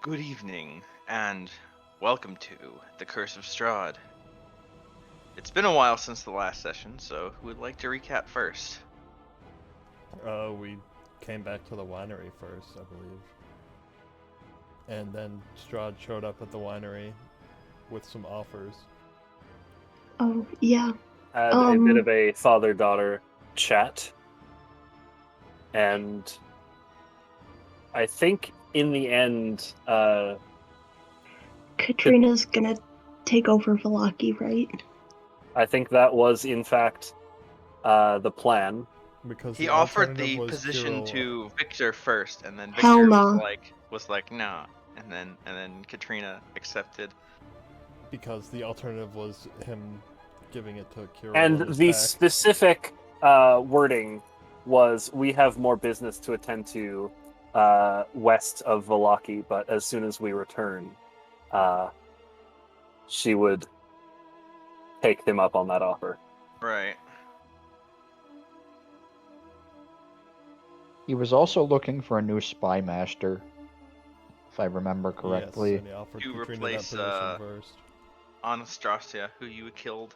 Good evening, and welcome to the Curse of Strahd. It's been a while since the last session, so who would like to recap first? We came back to the winery first, I believe. And then Strahd showed up at the winery with some offers. Oh, yeah. Had a bit of a father-daughter chat. And I think in the end, Katrina's gonna take over Velaki, right? I think that was in fact the plan. Because He the offered alternative the was position Kirill. to Victor first, and then Hell Victor nah. was like, nah, and then Katrina accepted. Because the alternative was him giving it to Kirill. And in his the pack. specific wording was, we have more business to attend to west of Velaki, but as soon as we return, she would take him up on that offer. Right. He was also looking for a new spy master, if I remember correctly. Yes, and he offered To Katrina replace, that position first. Anastasia, who you killed.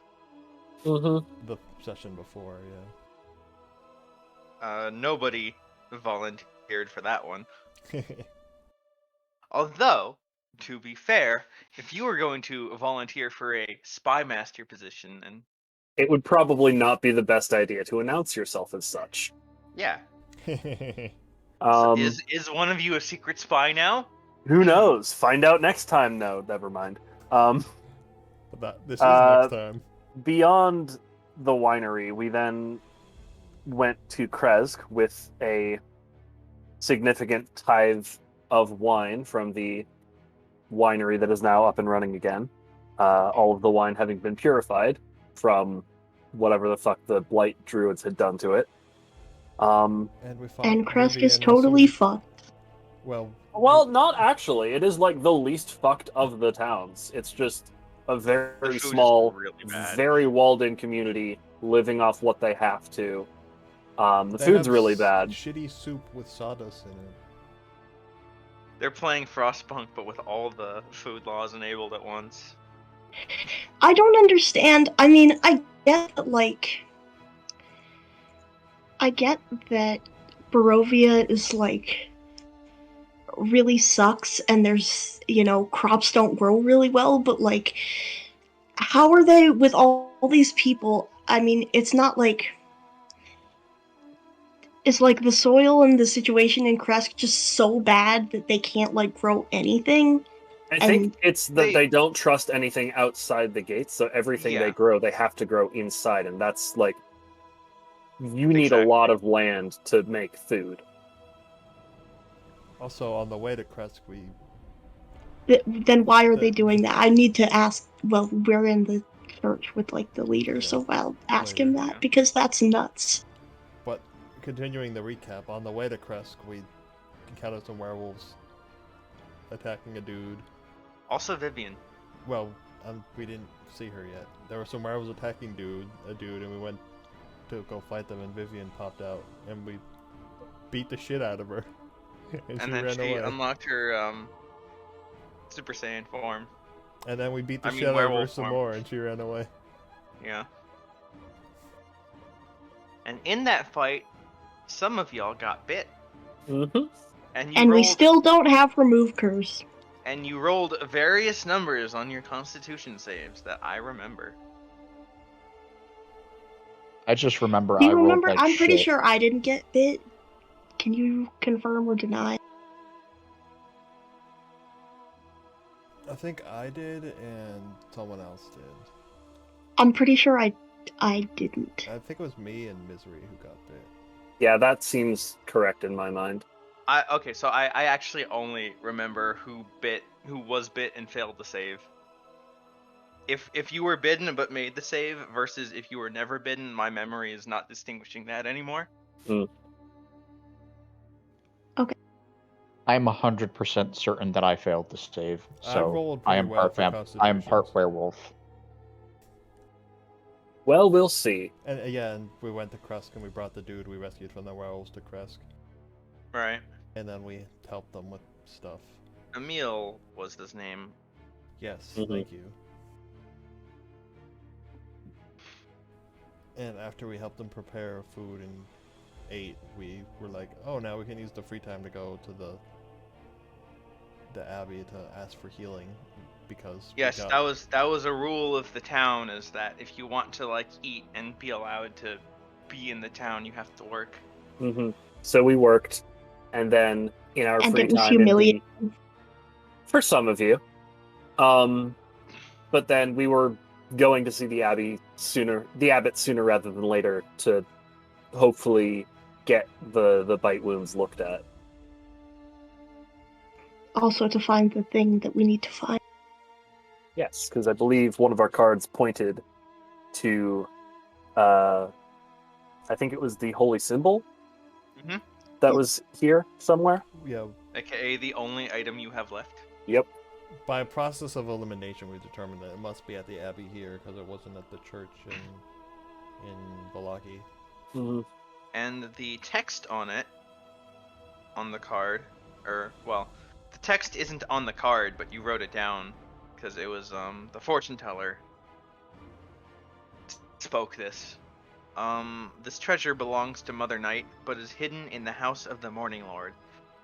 Mm-hmm. The session before, Nobody volunteered for that one. yeah. Although, to be fair, if you were going to volunteer for a spy master position, and It would probably not be the best idea to announce yourself as such. yeah, Um, is one of you a secret spy now? Who knows? Find out next time. No, never mind. This is next time. Beyond the winery, we then went to Kresk with a significant tithe of wine from the winery that is now up and running again. All of the wine having been purified from whatever the fuck the Blight Druids had done to it. And we fought And Kresk Vivian is and totally some- fucked. Well, not actually. It is like the least fucked of the towns. It's just a very small, really bad. very walled-in community living off what they have to. The they food's have really bad. Shitty soup with sawdust in it. They're playing Frostpunk, but with all the food laws enabled at once. I don't understand. I mean, I get that Barovia is really sucks and there's, crops don't grow really well, but how are they with all these people? I mean, it's not like is the soil and the situation in Kresk just so bad that they can't grow anything? I think it's that they don't trust anything outside the gates, so everything they grow, they have to grow inside, and that's you need a lot of land to make food. Also, on the way to Kresk, Then why are they doing that? I need to ask. Well, we're in the church with the leader, so I'll ask him that because that's nuts. But continuing the recap, on the way to Kresk, we encountered some werewolves attacking a dude. Also Vivian. Well, we didn't see her yet. There were some werewolves attacking a dude, and we went to go fight them, and Vivian popped out, and we beat the shit out of her. and then ran she away. unlocked her Super Saiyan form. And then we beat the shit out of her some more, and she ran away. Yeah. And in that fight, some of y'all got bit. Mm-hmm. And we still don't have remove curse. And you rolled various numbers on your Constitution saves that I remember. I just remember Do you I rolled remember? like I'm pretty shit. sure I didn't get bit. Can you confirm or deny? I think I did, and someone else did. I'm pretty sure I didn't. I think it was me and Misery who got bit. Yeah, that seems correct in my mind. So I actually only remember who was bit and failed to save. If you were bitten but made the save versus if you were never bitten, my memory is not distinguishing that anymore. Okay. I'm 100% certain that I failed to save, so I am part werewolf. Well, we'll see. And again, we went to Kresk and we brought the dude we rescued from the werewolves to Kresk. Right. And then we helped them with stuff. Emil was his name. Yes, Mhm. thank you. And after we helped them prepare food and ate, we were like, oh, now we can use the free time to go to the abbey to ask for healing, because Yes, that was a rule of the town, is that if you want to like eat and be allowed to be in the town, you have to work. So we worked, and then in our And free it was time, humiliating. for some of you, but then we were going to see the abbot sooner rather than later, to hopefully get the bite wounds looked at. Also to find the thing that we need to find. Yes, because I believe one of our cards pointed to, I think it was the holy symbol Mhm. that was here somewhere. Yeah, AKA the only item you have left. Yep. by a process of elimination, we determined that it must be at the abbey here, because it wasn't at the church in Valaki. Mm-hmm. And the text on it, on the card, the text isn't on the card, but you wrote it down because it was the fortune teller spoke this. This treasure belongs to Mother Night, but is hidden in the house of the Morning Lord,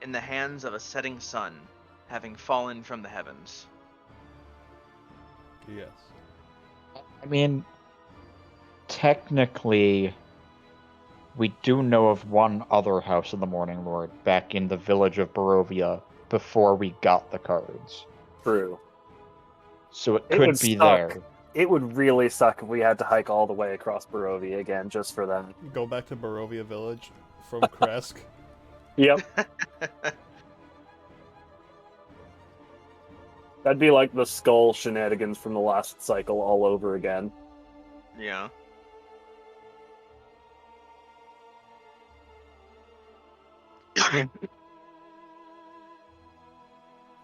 in the hands of a setting sun, having fallen from the heavens. Yes. I mean, technically, we do know of one other house of the Morning Lord back in the village of Barovia before we got the cards. True. So it could be there. It would really suck if we had to hike all the way across Barovia again just for that. Go back to Barovia Village from Kresk. Yep. That'd be like the skull shenanigans from the last cycle all over again. Yeah.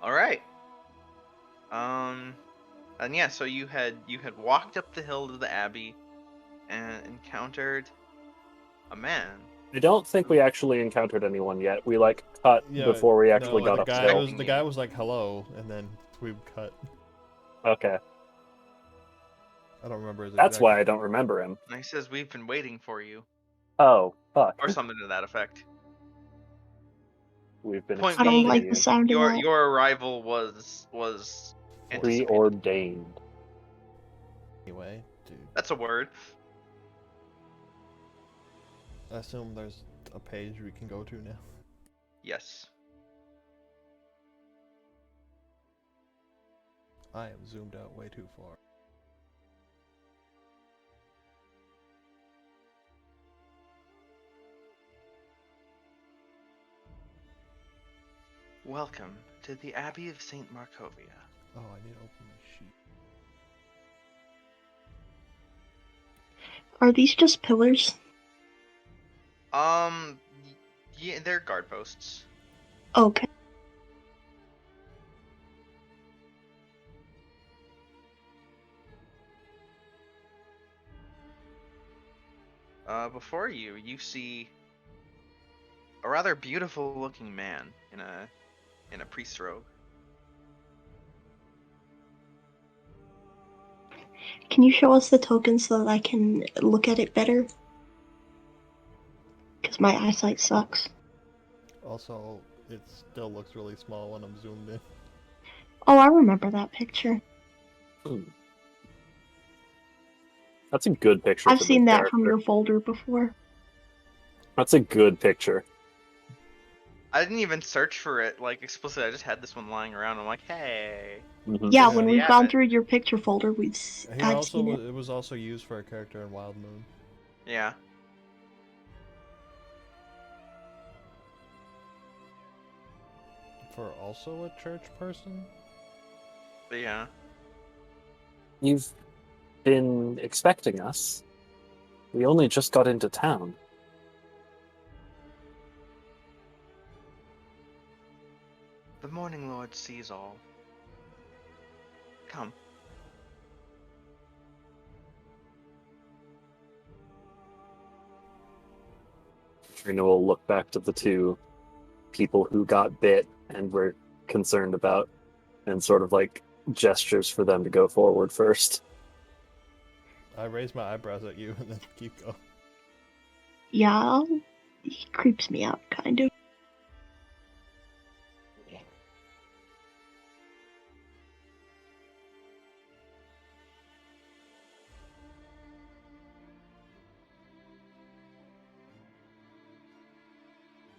All right. And yeah, so you had walked up the hill to the abbey and encountered a man. I don't think we actually encountered anyone yet. We cut before we actually got up the guy was like hello, and then we cut. Okay. I don't remember his That's why I don't remember him. And he says, "We've been waiting for you." Oh, fuck. Or something to that effect. We've been Point I don't being, like the sound of that. your arrival was anticipated. Preordained. Anyway, dude. That's a word. I assume there's a page we can go to now. Yes. I am zoomed out way too far. Welcome to the Abbey of St. Markovia. Oh, I need to open my sheet. Are these just pillars? Yeah, they're guard posts. Okay. Before you see a rather beautiful-looking man in a priest's robe. Can you show us the token so that I can look at it better? Because my eyesight sucks. Also, it still looks really small when I'm zoomed in. Oh, I remember that picture. That's a good picture. I've seen that from your folder before. That's a good picture. I didn't even search for it explicitly. I just had this one lying around. I'm like, hey. Yeah, Yeah. when we've gone through your picture folder, I've seen it. It was also used for a character in Wild Moon. Yeah. For also a church person? But yeah. You've been expecting us. We only just got into town. The Morning Lord sees all. Come. Trina will look back to the two people who got bit and were concerned about, and sort of like gestures for them to go forward first. I raise my eyebrows at you and then keep going. Yeah, he creeps me out, kind of.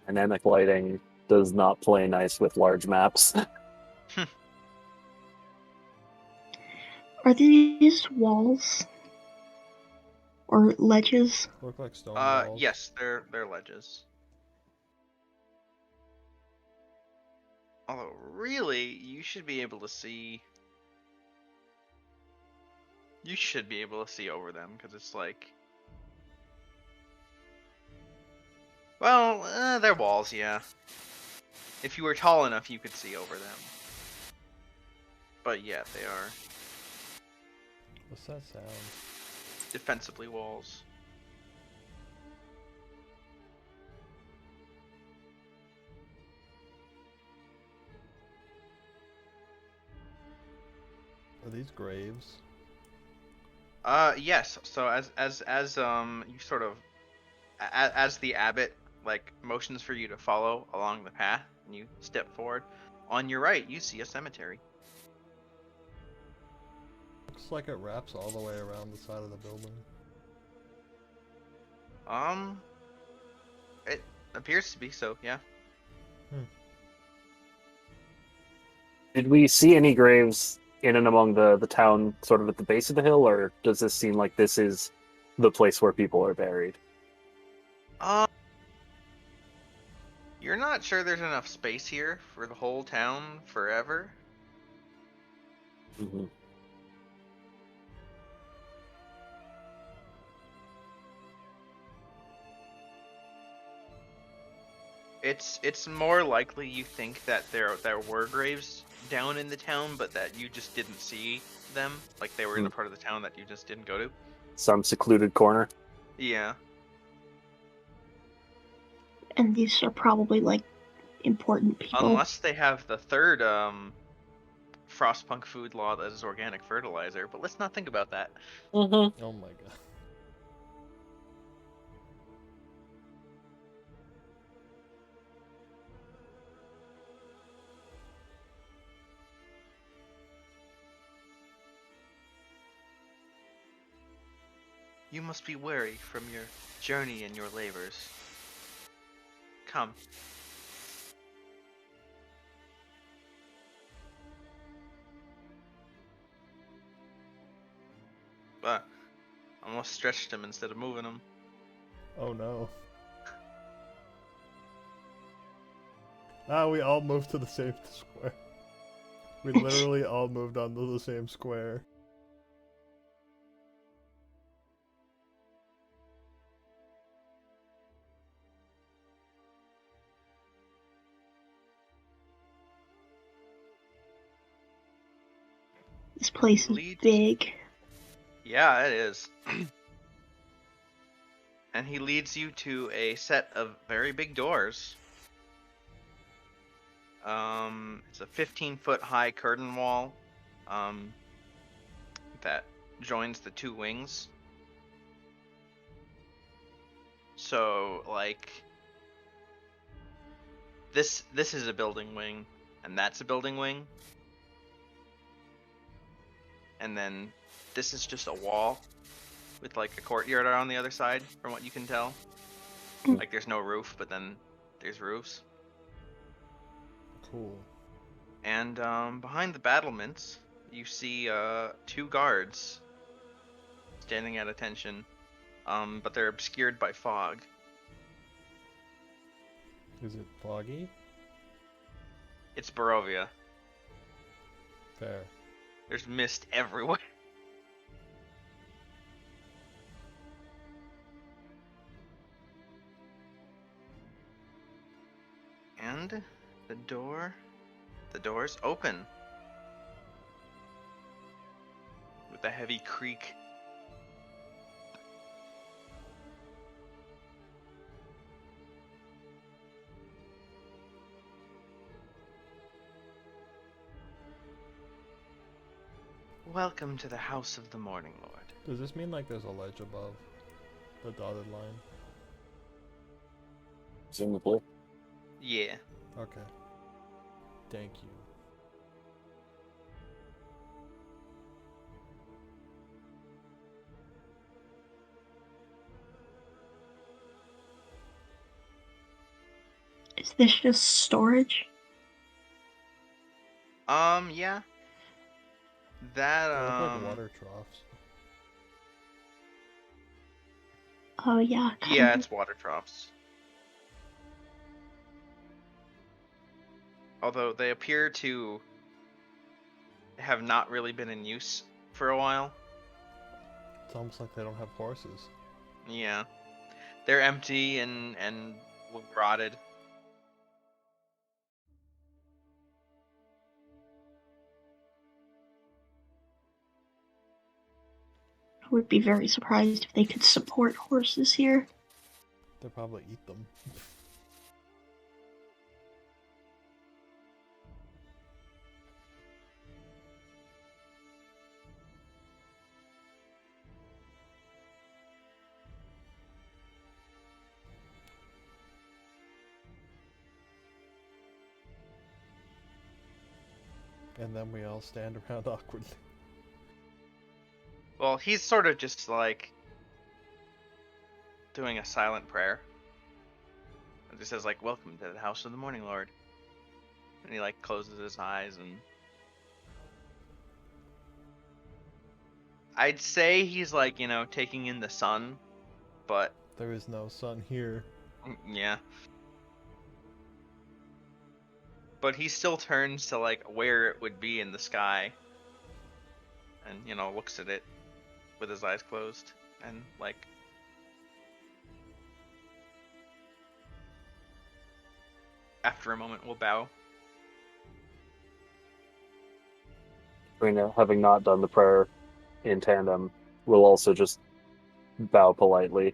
Dynamic lighting does not play nice with large maps. Are these walls or ledges? Look like stone walls. Yes, they're ledges. Although, really, you should be able to see. You should be able to see over them because it's like. Well, they're walls, yeah. If you were tall enough, you could see over them. But yeah, they are What's that sound? defensively walls. Are these graves? Yes. So as you sort of as the abbot like motions for you to follow along the path and you step forward, on your right you see a cemetery. Looks like it wraps all the way around the side of the building. It appears to be so, yeah. Did we see any graves in and among the town, sort of at the base of the hill, or does this seem like this is the place where people are buried? You're not sure there's enough space here for the whole town forever. Mm-hmm. It's more likely you think that there were graves down in the town, but that you just didn't see them, like they were in a part of the town that you just didn't go to. Some secluded corner. Yeah. And these are probably like important people. Unless they have the third Frostpunk food law that is organic fertilizer, but let's not think about that. Mm-hmm. Oh my god. You must be weary from your journey and your labors. Come. Almost stretched him instead of moving him. Oh no. Ah, we all moved to the same square. We literally all moved onto the same square. This place is big. Yeah, it is. And he leads you to a set of very big doors. It's a 15-foot high curtain wall that joins the two wings. So, like, this is a building wing, and that's a building wing. And then this is just a wall with like a courtyard on the other side, from what you can tell. Like there's no roof, but then there's roofs. Cool. And behind the battlements, you see two guards standing at attention, but they're obscured by fog. Is it foggy? It's Barovia. Fair. There's mist everywhere. And the door's open. With a heavy creak. Welcome to the House of the Morning Lord. Does this mean like there's a ledge above the dotted line? Presumably. Yeah. Okay. Thank you. Is this just storage? Yeah. That, They look like water troughs. Oh yeah, Yeah, kind of. it's water troughs. Although they appear to have not really been in use for a while. It's almost like they don't have horses. Yeah. They're empty and rotted. I would be very surprised if they could support horses here. They'll probably eat them. And then we all stand around awkwardly. Well, he's sort of just like doing a silent prayer. It just says like, "Welcome to the House of the Morning Lord," and he like closes his eyes and. I'd say he's like, taking in the sun, but There is no sun here. yeah. But he still turns to like where it would be in the sky and, looks at it with his eyes closed and like after a moment will bow. Having not done the prayer in tandem, we'll also just bow politely,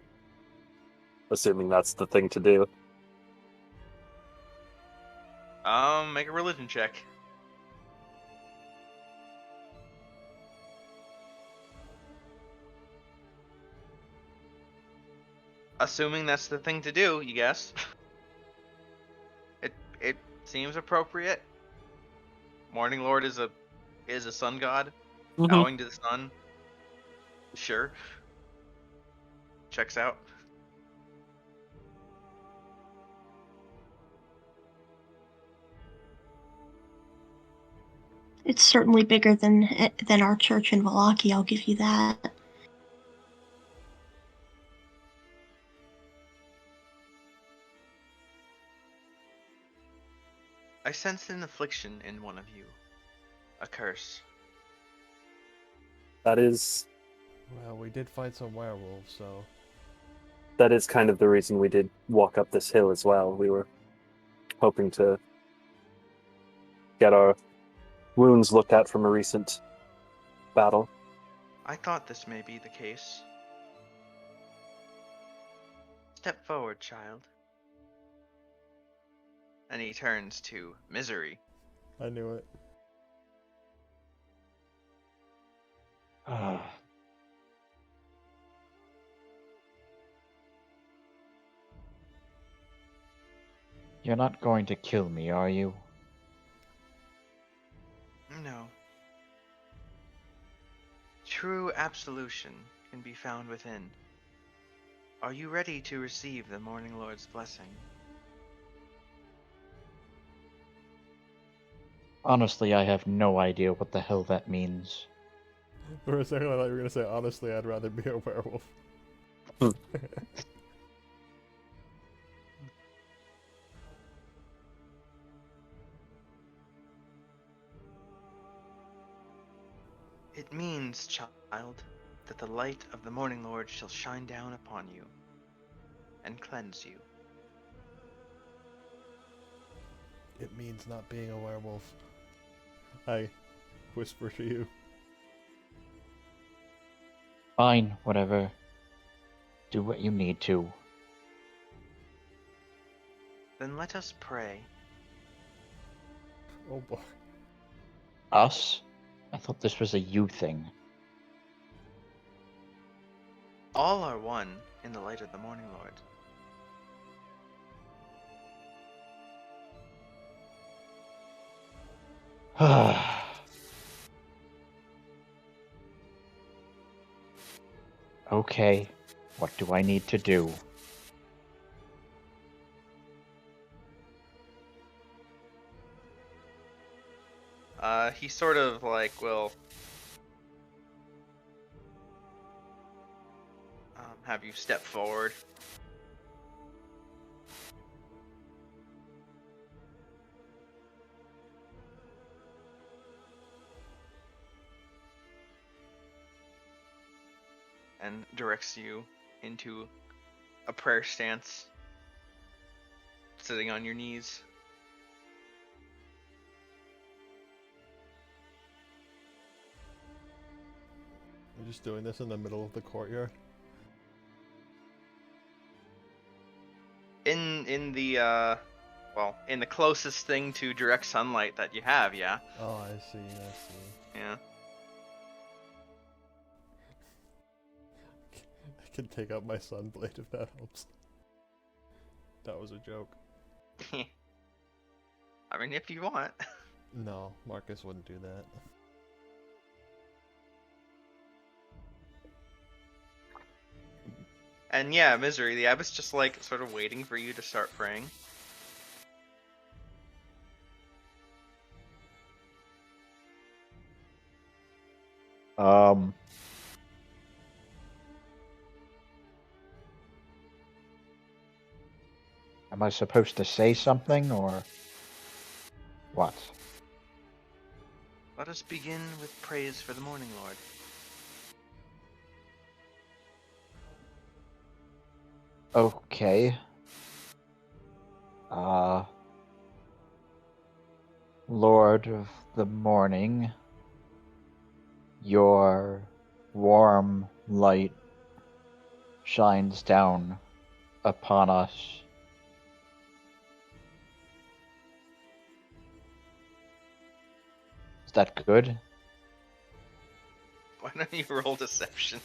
assuming that's the thing to do. Make a religion check. Assuming that's the thing to do, you guess. It seems appropriate. Morning Lord is a sun god. Bowing to the sun. Sure. Checks out. It's certainly bigger than our church in Valaki, I'll give you that. I sense an affliction in one of you. A curse. That is Well, we did fight some werewolves, so... that is kind of the reason we did walk up this hill as well. We were hoping to get our wounds looked at from a recent battle. I thought this may be the case. Step forward, child. And he turns to Misery. I knew it. You're not going to kill me, are you? No. True absolution can be found within. Are you ready to receive the Morning Lord's blessing? Honestly, I have no idea what the hell that means. For a second I thought you were gonna say, honestly, I'd rather be a werewolf. It means, child, that the light of the Morning Lord shall shine down upon you and cleanse you. It means not being a werewolf. I whisper to you. Fine, whatever. Do what you need to. Then let us pray. Oh boy. Us? I thought this was a you thing. All are one in the light of the morning, Lord. Okay, what do I need to do? He sort of like will have you step forward. And directs you into a prayer stance, sitting on your knees. We're just doing this in the middle of the courtyard. In the well, in the closest thing to direct sunlight that you have, yeah. Oh, I see, I see. Yeah. I can take out my sunblade if that helps. That was a joke. I mean, if you want. No, Marcus wouldn't do that. And yeah, Misery, the abbot's just like sort of waiting for you to start praying. Am I supposed to say something, or what? Let us begin with praise for the morning, Lord. Okay. Lord of the morning, your warm light shines down upon us. Is that good? Why don't you roll deception?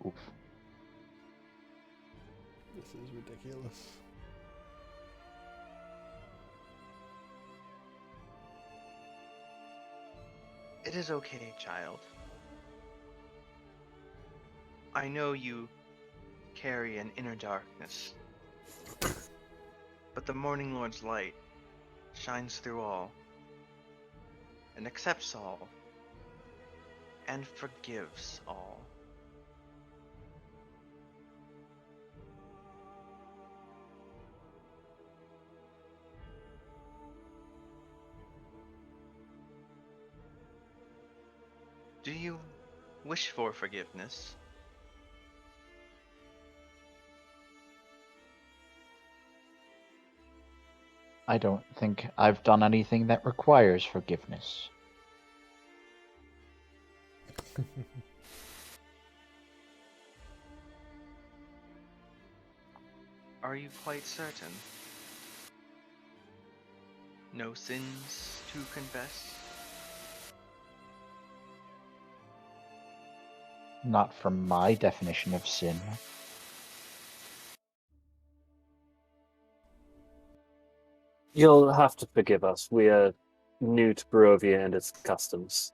Oof. This is ridiculous. It is okay, child. I know you carry an inner darkness, but the Morning Lord's light shines through all, and accepts all, and forgives all. Do you wish for forgiveness? I don't think I've done anything that requires forgiveness. Are you quite certain? No sins to confess? Not from my definition of sin. You'll have to forgive us. We are new to Barovia and its customs.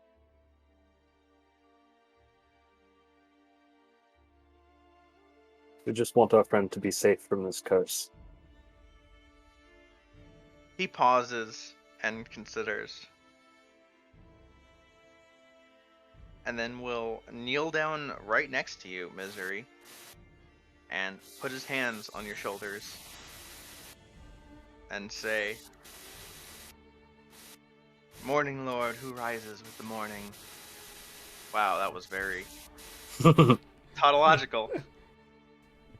We just want our friend to be safe from this curse. He pauses and considers. And then will kneel down right next to you, Misery, and put his hands on your shoulders and say, Morning Lord, who rises with the morning. Wow, that was very tautological.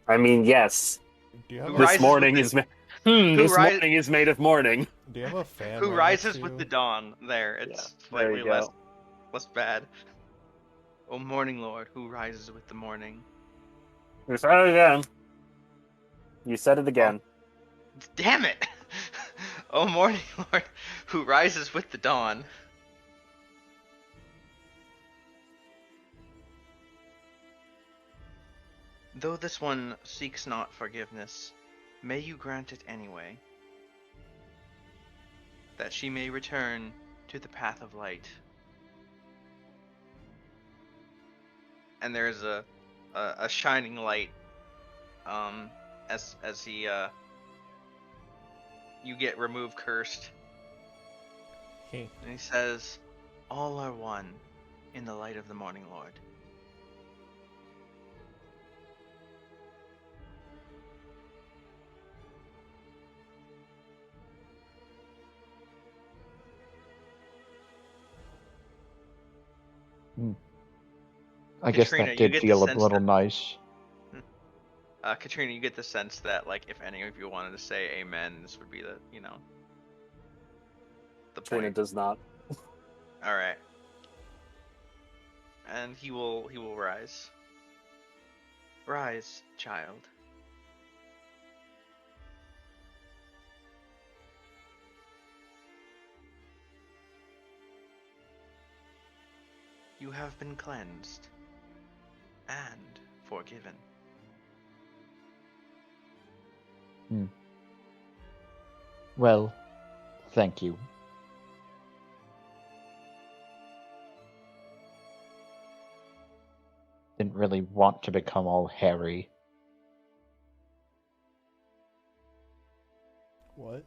I mean, yes. Do you have Who a, This rises morning with is the, morning is made of morning. do you have a fan? who right next rises to with you? the dawn? There, Yeah, it's there slightly you less go. bad. O Morning Lord, who rises with the morning. You said it again. You said it again. Damn it! O morning lord, who rises with the dawn. Though this one seeks not forgiveness, may you grant it anyway, that she may return to the path of light. And there's a shining light, as he you get remove cursed, and he says, "All are one in the light of the morning lord." I guess Katrina, that you did get the feel a sense little that nice. Katrina, you get the sense that, like, if any of you wanted to say amen, this would be the, the Trina point. does not. All right. And he will rise. Rise, child. You have been cleansed and forgiven. Well, thank you. Didn't really want to become all hairy. What?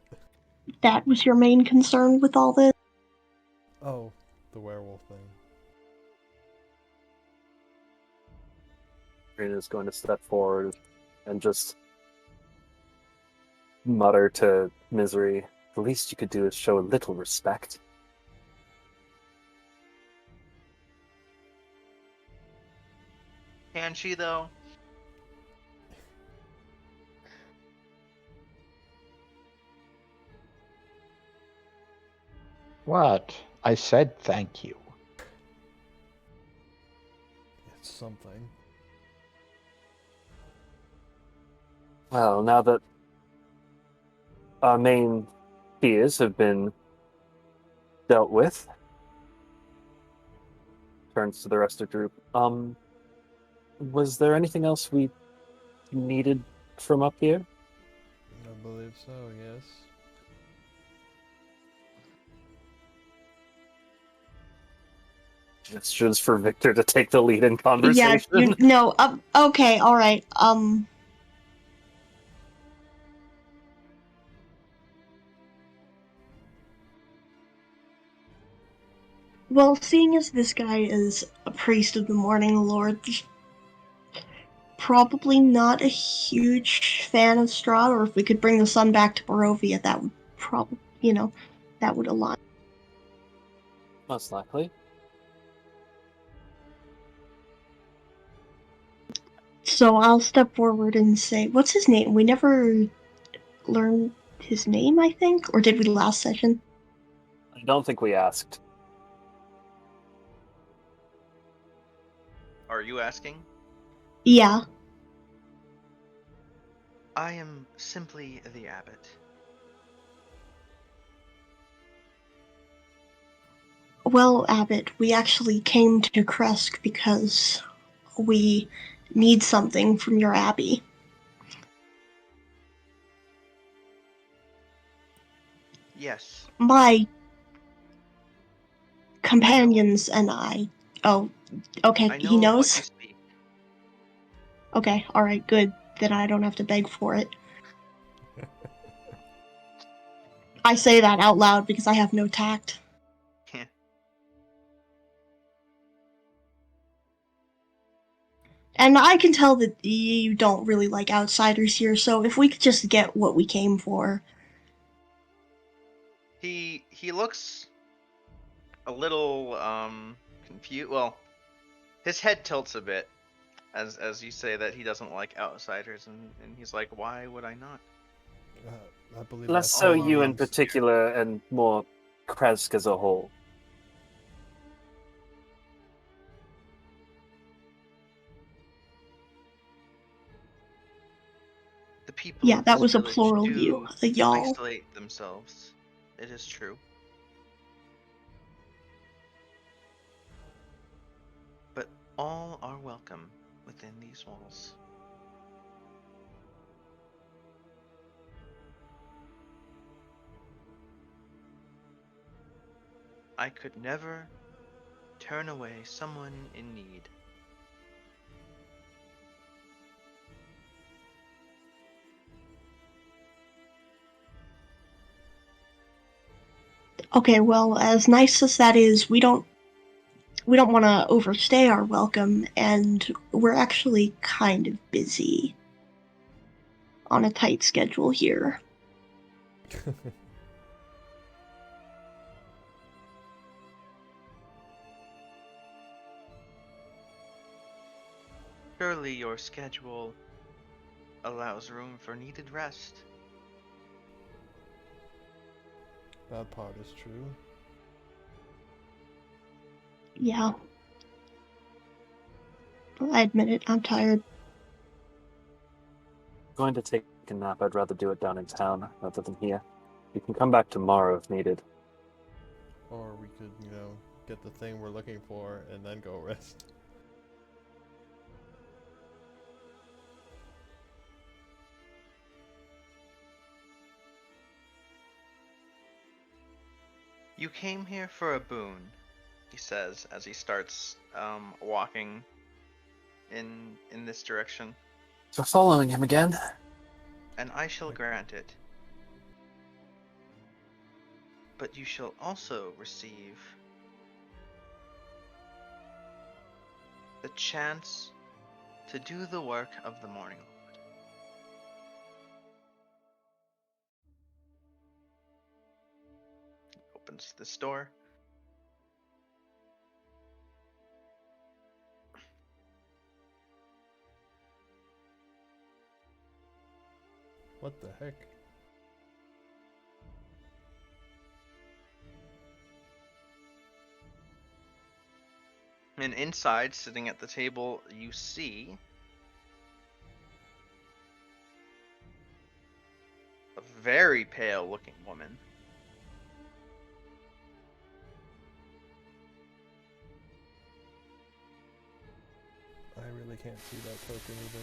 That was your main concern with all this? Oh, the werewolf thing. Trina's going to step forward and just mutter to Misery, "The least you could do is show a little respect." Can she, though? What? I said thank you. It's something. Well, now that our main fears have been dealt with, turns to the rest of the group. Was there anything else we needed from up here? I believe so, yes. Gestures for Victor to take the lead in Yeah, conversation. okay, alright, well, seeing as this guy is a priest of the Morning Lord, probably not a huge fan of Strahd, or if we could bring the sun back to Barovia, that would probably, that would align. Most likely. So I'll step forward and say, what's his name? We never learned his name, I think? Or did we last session? I don't think we asked. Are you asking? Yeah. I am simply the abbot. Well, Abbott, we actually came to Kresk because we need something from your abbey. Yes. My companions and I. Oh, okay, I he know of what knows? you speak. Okay, alright, good. Then I don't have to beg for it. I say that out loud because I have no tact. And I can tell that you don't really like outsiders here, so if we could just get what we came for. He looks a little confused. Well, his head tilts a bit as you say that he doesn't like outsiders, and he's like, "Why would I not?" I believe Less that's so what it you in means. particular, and more Kresk as a whole. The people Yeah, of that this was a village plural do you, a y'all. isolate themselves. It is true. But all are welcome within these walls. I could never turn away someone in need. Okay, well, as nice as that is, we don't want to overstay our welcome, and we're actually kind of busy on a tight schedule here. Surely your schedule allows room for needed rest. That part is true. Yeah. I admit it, I'm tired. Going to take a nap. I'd rather do it down in town rather than here. You can come back tomorrow if needed. Or we could, get the thing we're looking for and then go rest. You came here for a boon, he says as he starts walking in this direction, So following him again. and I shall grant it. But you shall also receive the chance to do the work of the Morning Lord. He opens this door. What the heck? And inside, sitting at the table, you see a very pale looking woman. I really can't see that token either.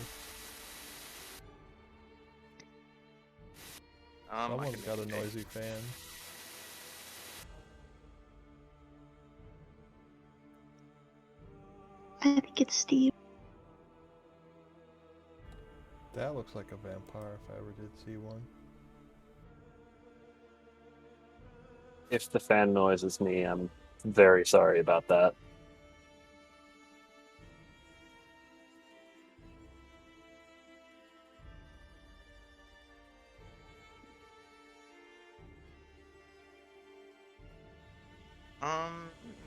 I Someone's can got a make noisy fan. I think it's Steve. That looks like a vampire if I ever did see one. If the fan noise is me, I'm very sorry about that.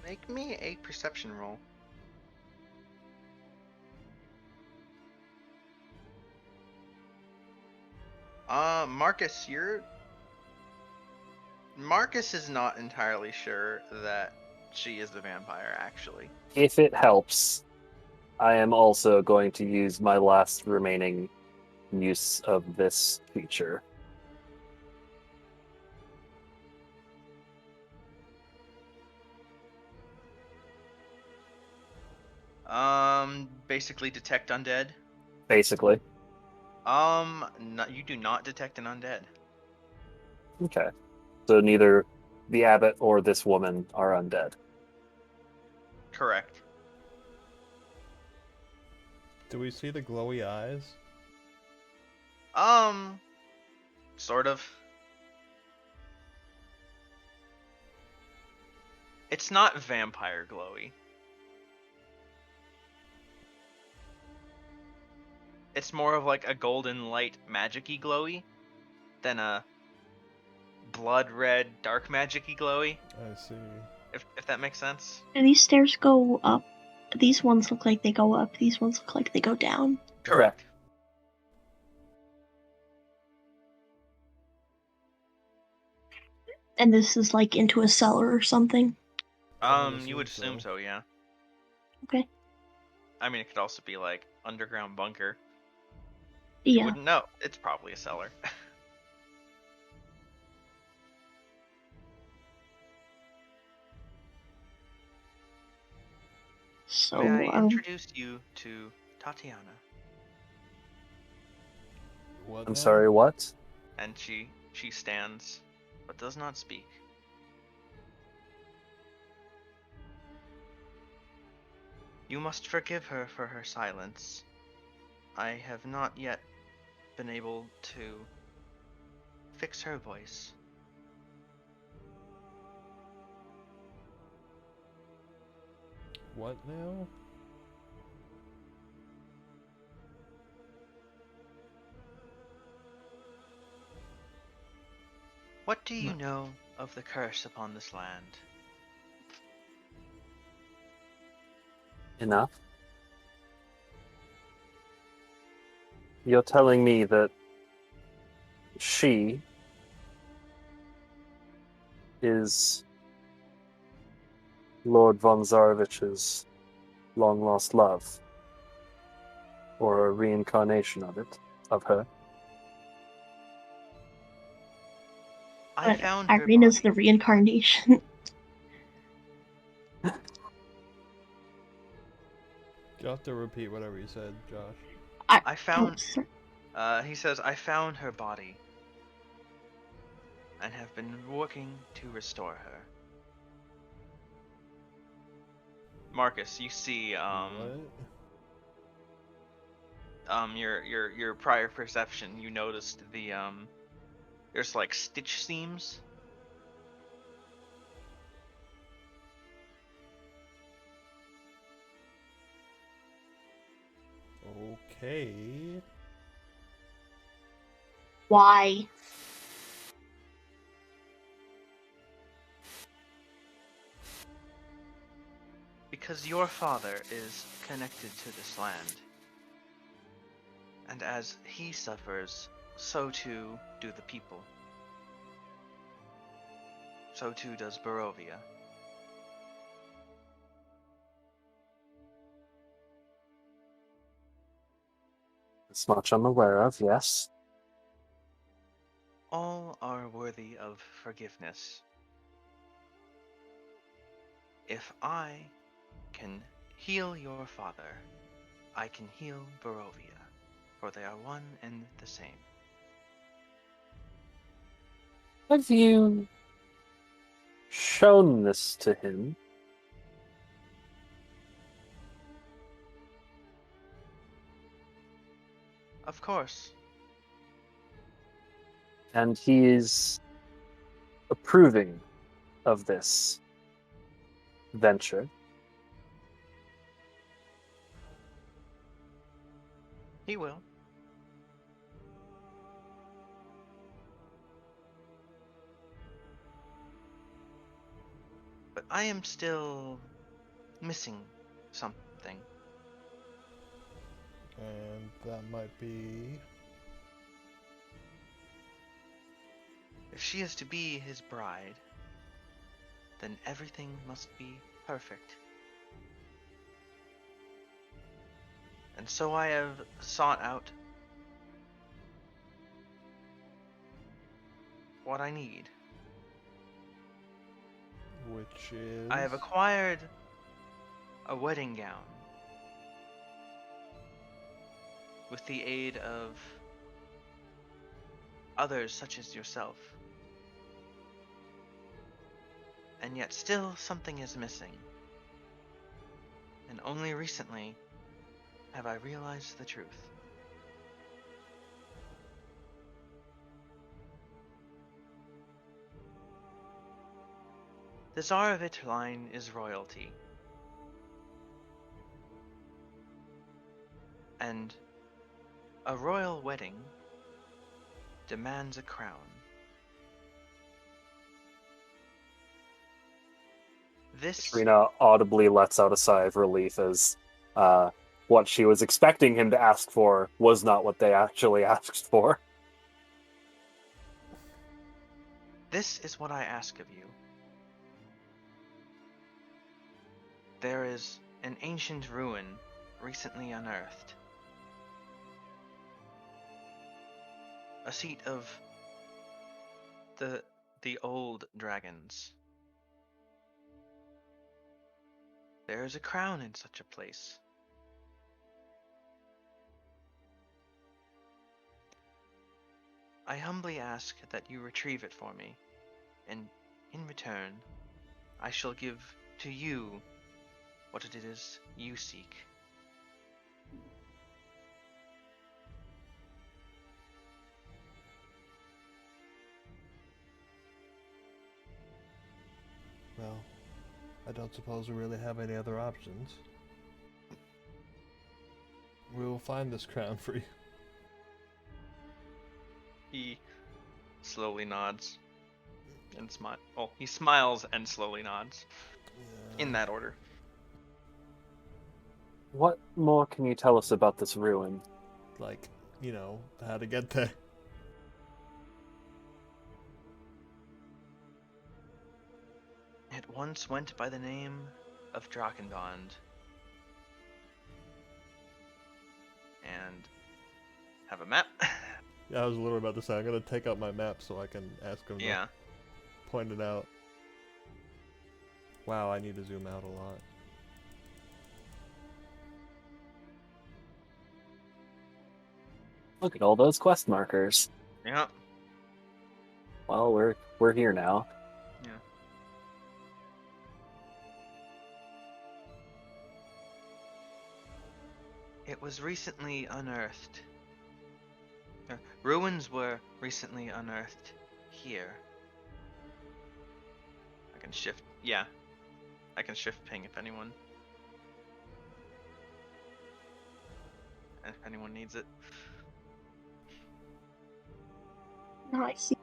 Make me a perception roll. Marcus, Marcus is not entirely sure that she is the vampire, actually. If it helps, I am also going to use my last remaining use of this feature. Basically detect undead. Basically. No, you do not detect an undead. Okay. So neither the abbot or this woman are undead. Correct. Do we see the glowy eyes? Sort of. It's not vampire glowy. It's more of like a golden light magic-y glowy than a blood red dark magic-y glowy, I see. if that makes sense. Do these stairs go up? These ones look like they go up. These ones look like they go down. Correct. And this is like into a cellar or something. You would assume so, yeah. Okay. I mean, it could also be like underground bunker. You Yeah. wouldn't know. It's probably a cellar. So, May I introduce you to Tatiana? What I'm now? sorry, what? And she stands, but does not speak. You must forgive her for her silence. I have not yet been able to fix her voice. What now? What do you know of the curse upon this land? Enough. You're telling me that she is Lord von Zarovich's long-lost love, or a reincarnation of her. I but found her Irena's body. the reincarnation. You'll have to repeat whatever you said, Josh. I, I oh, found. sorry. He says, I found her body and have been working to restore her. Marcus, you see, What? your prior perception, you noticed the there's like stitch seams. Okay. Why? Because your father is connected to this land. And as he suffers, so too do the people. So too does Barovia. This much I'm aware of, yes. All are worthy of forgiveness. If I can heal your father, I can heal Barovia, for they are one and the same. Have you shown this to him? Of course, And he is approving of this venture. he will. But I am still missing something. And that might be. If she is to be his bride, then everything must be perfect. And so I have sought out what I need. Which is. I have acquired a wedding gown with the aid of others such as yourself. And yet still something is missing. And only recently have I realized the truth. The Tsarevich line is royalty. And a royal wedding demands a crown. This Rena audibly lets out a sigh of relief as what she was expecting him to ask for was not what they actually asked for. This is what I ask of you. There is an ancient ruin recently unearthed. a seat of the old dragons. There is a crown in such a place. I humbly ask that you retrieve it for me, and in return, I shall give to you what it is you seek. Well, I don't suppose we really have any other options. We will find this crown for you. He slowly nods and smile. Well, he smiles and slowly nods. In that order. What more can you tell us about this ruin? Like, you know, how to get there. It once went by the name of Drakkenbond. And have a map. Yeah, I was literally about to say, I'm gonna take out my map so I can ask him Yeah. to point it out. Wow, I need to zoom out a lot. Look at all those quest markers. Yeah. Well, we're here now. Yeah. It was recently unearthed. Ruins were recently unearthed here. I can shift. Yeah. I can shift ping if anyone needs it. No, I see.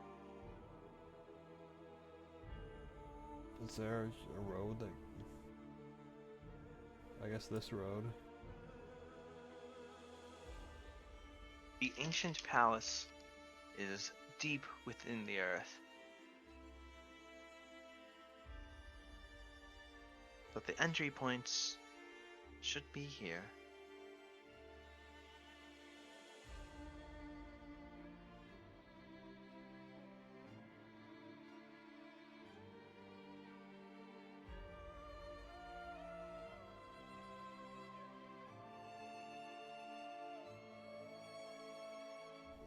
Is there a road that... I guess this road. The ancient palace is deep within the earth. But the entry points should be here.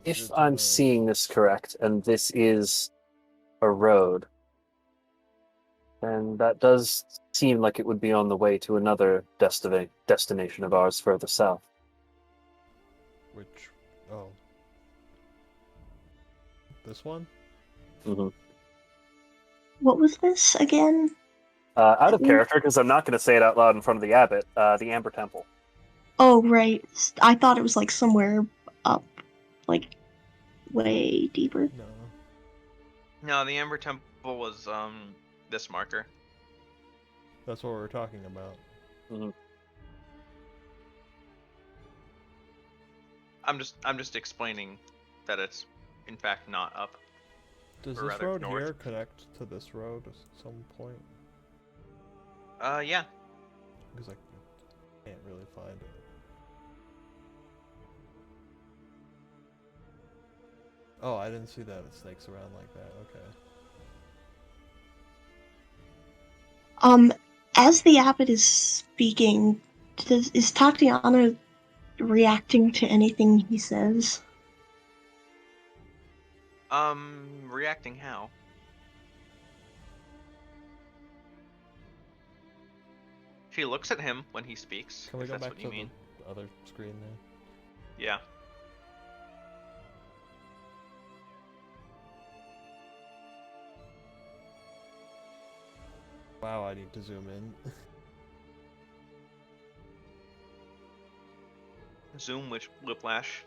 If I'm seeing this correct, and this is a road, then that does seem like it would be on the way to another destination of ours further south. Which... oh. This one? Mm-hmm. What was this again? Out of character, because I'm not going to say it out loud in front of the abbot, the Amber Temple. Oh, right. I thought it was like somewhere up, like way deeper. No. No, the Amber Temple was this marker. That's what we're talking about. Mm-hmm. I'm just explaining that it's in fact not up. Does Or this rather, road north. here connect to this road at some point? Yeah. Because I can't really find it. Oh, I didn't see that it snakes around like that. Okay. As the abbot is speaking, is Tatiana reacting to anything he says? Reacting how? She looks at him when he speaks. Can we if go that's back what to you mean. the other screen there? Yeah. Wow, I need to zoom in. Zoom whiplash.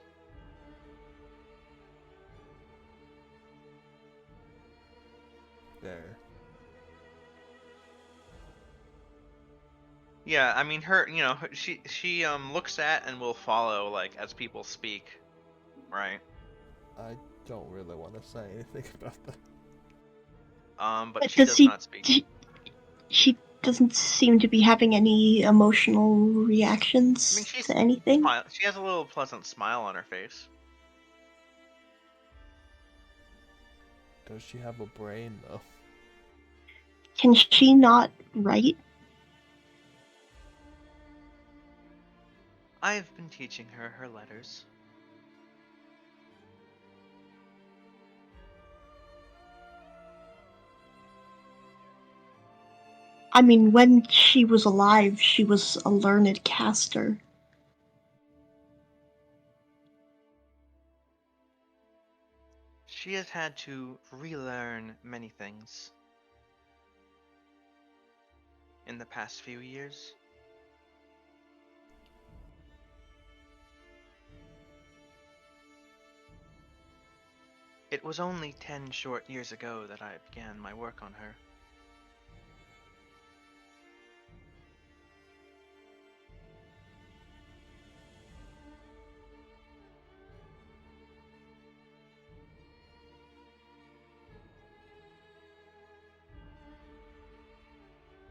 There. Yeah, I mean she looks at and will follow like as people speak, right? I don't really want to say anything about that. But she does does he? not speak. She doesn't seem to be having any emotional reactions I mean, she's to anything. She has a little pleasant smile on her face. Does she have a brain, though? Can she not write? I've been teaching her her letters. I mean, when she was alive, she was a learned caster. She has had to relearn many things in the past few years. It was only 10 short years ago that I began my work on her.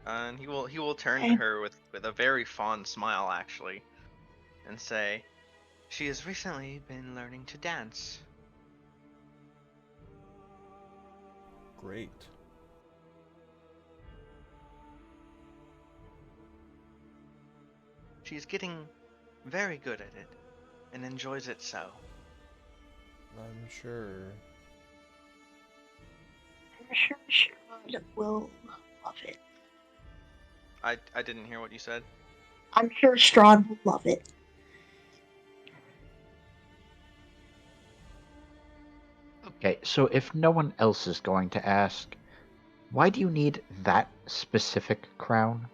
And he will turn to Okay. her with a very fond smile, actually, and say, "She has recently been learning to dance." Great. She's getting very good at it and enjoys it so. I'm sure. I'm sure Strahd will love it. I didn't hear what you said. I'm sure Strahd will love it. Okay, so if no one else is going to ask, why do you need that specific crown?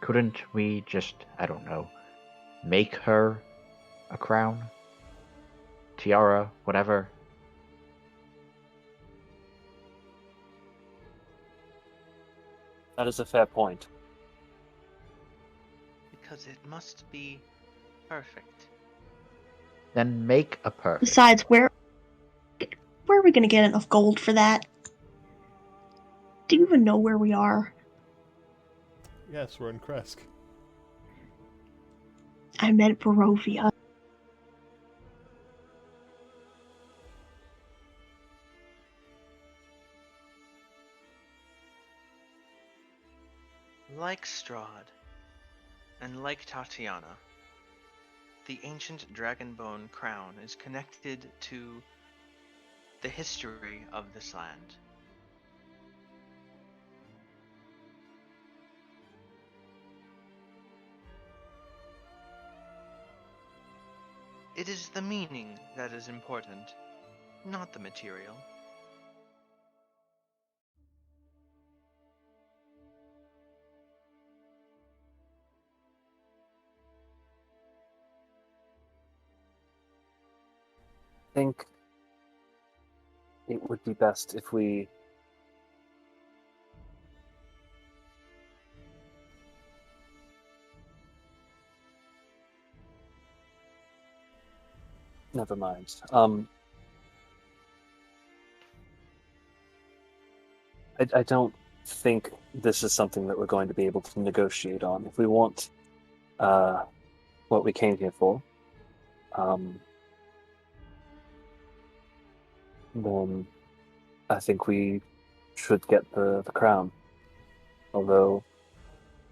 Couldn't we just, I don't know, make her a crown? Tiara, whatever? That is a fair point. Because it must be perfect. Then make a perfect. Besides, where are we gonna get enough gold for that? Do you even know where we are? Yes, we're in Kresk. I meant Barovia. Like Strahd, and like Tatiana, the ancient Dragonbone crown is connected to the history of this land. It is the meaning that is important, not the material. I think it would be best if we never mind. I don't think this is something that we're going to be able to negotiate on. If we want what we came here for, then I think we should get the crown. Although,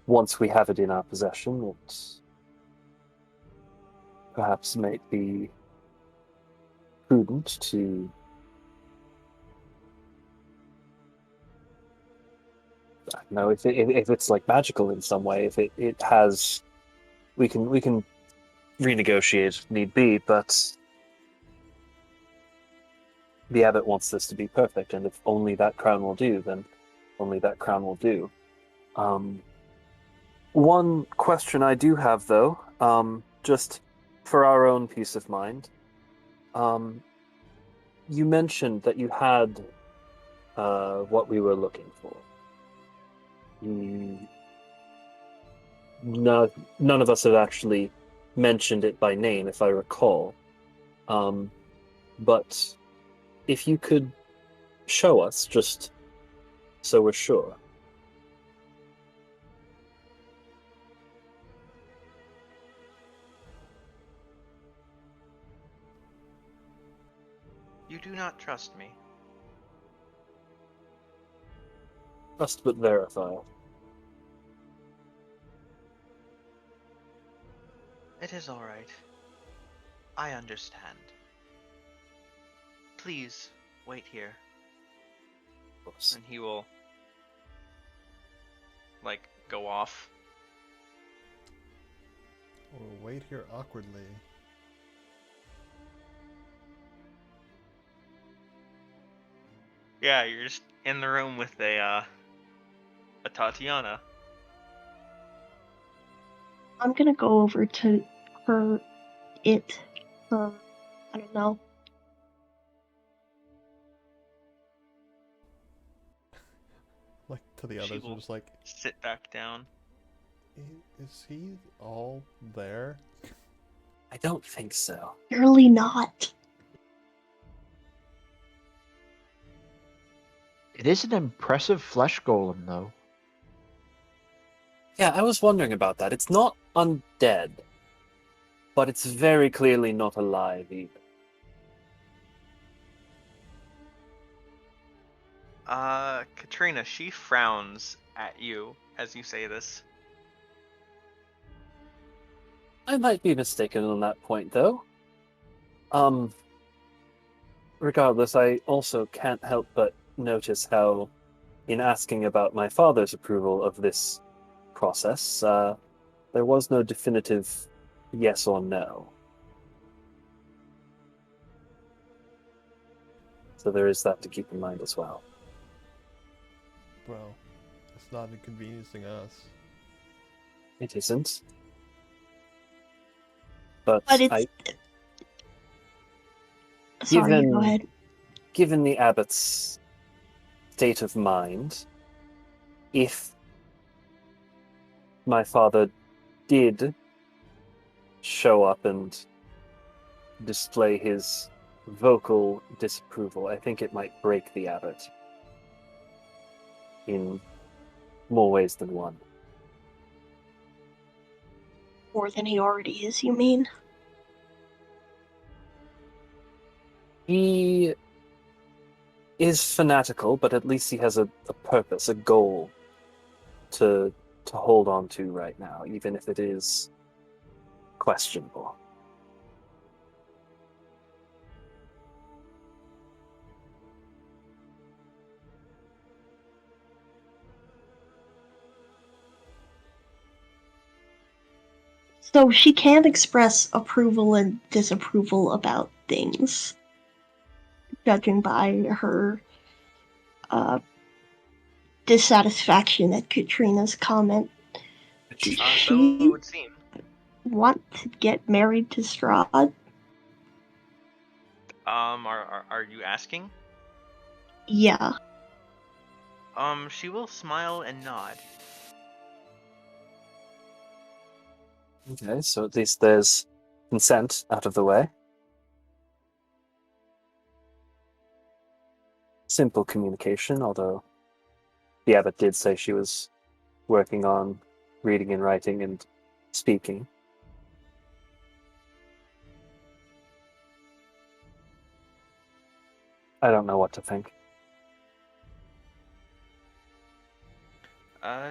once we have it in our possession, it perhaps might be prudent to I don't know if it's like magical in some way. If it has, we can renegotiate if need be, but the abbot wants this to be perfect, and if only that crown will do, then only that crown will do. One question I do have, though, just for our own peace of mind, you mentioned that you had what we were looking for. None of us have actually mentioned it by name, if I recall. But if you could show us, just so we're sure. You do not trust me. Trust but verify. It is all right. I understand. Please wait here. Of course. And he will, like, go off. We'll wait here awkwardly. Yeah, you're just in the room with a Tatiana. I'm gonna go over to her, I don't know. Like, to the She others, will we're just like, sit back down. Is he all there? I don't think so. Surely not. It is an impressive flesh golem, though. Yeah, I was wondering about that. It's not undead, but it's very clearly not alive either. Katrina, she frowns at you as you say this. I might be mistaken on that point, though. Regardless, I also can't help but notice how, in asking about my father's approval of this process, there was no definitive yes or no. So there is that to keep in mind as well. Well, it's not inconveniencing us. It isn't. But But it's. Sorry, Given- go ahead. given the abbot's state of mind, if my father did show up and display his vocal disapproval, I think it might break the abbot in more ways than one. More than he already is, you mean? He is fanatical, but at least he has a purpose, a goal to hold on to right now, even if it is questionable. So she can express approval and disapproval about things, judging by her dissatisfaction at Katrina's comment. Does So it she would seem. want to get married to Strahd? Are you asking? Yeah. She will smile and nod. Okay, so at least there's consent out of the way. Simple communication, although the abbot did say she was working on reading and writing and speaking. I don't know what to think.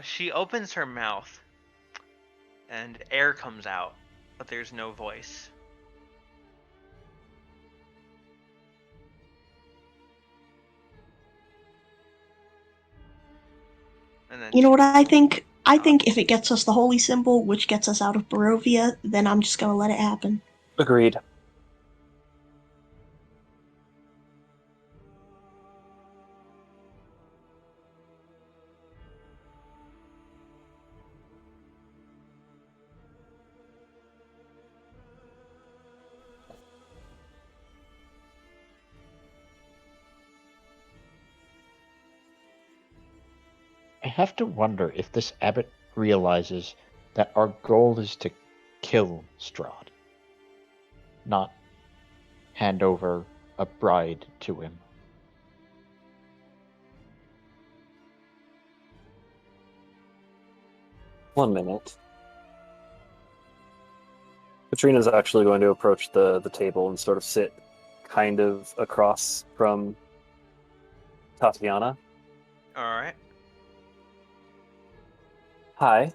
She opens her mouth, and air comes out, but there's no voice. And then You know she what will- I think? I think if it gets us the holy symbol, which gets us out of Barovia, then I'm just gonna let it happen. Agreed. I have to wonder if this abbot realizes that our goal is to kill Strahd, not hand over a bride to him. One minute. Katrina's actually going to approach the table and sort of sit kind of across from Tatiana. All right. Hi.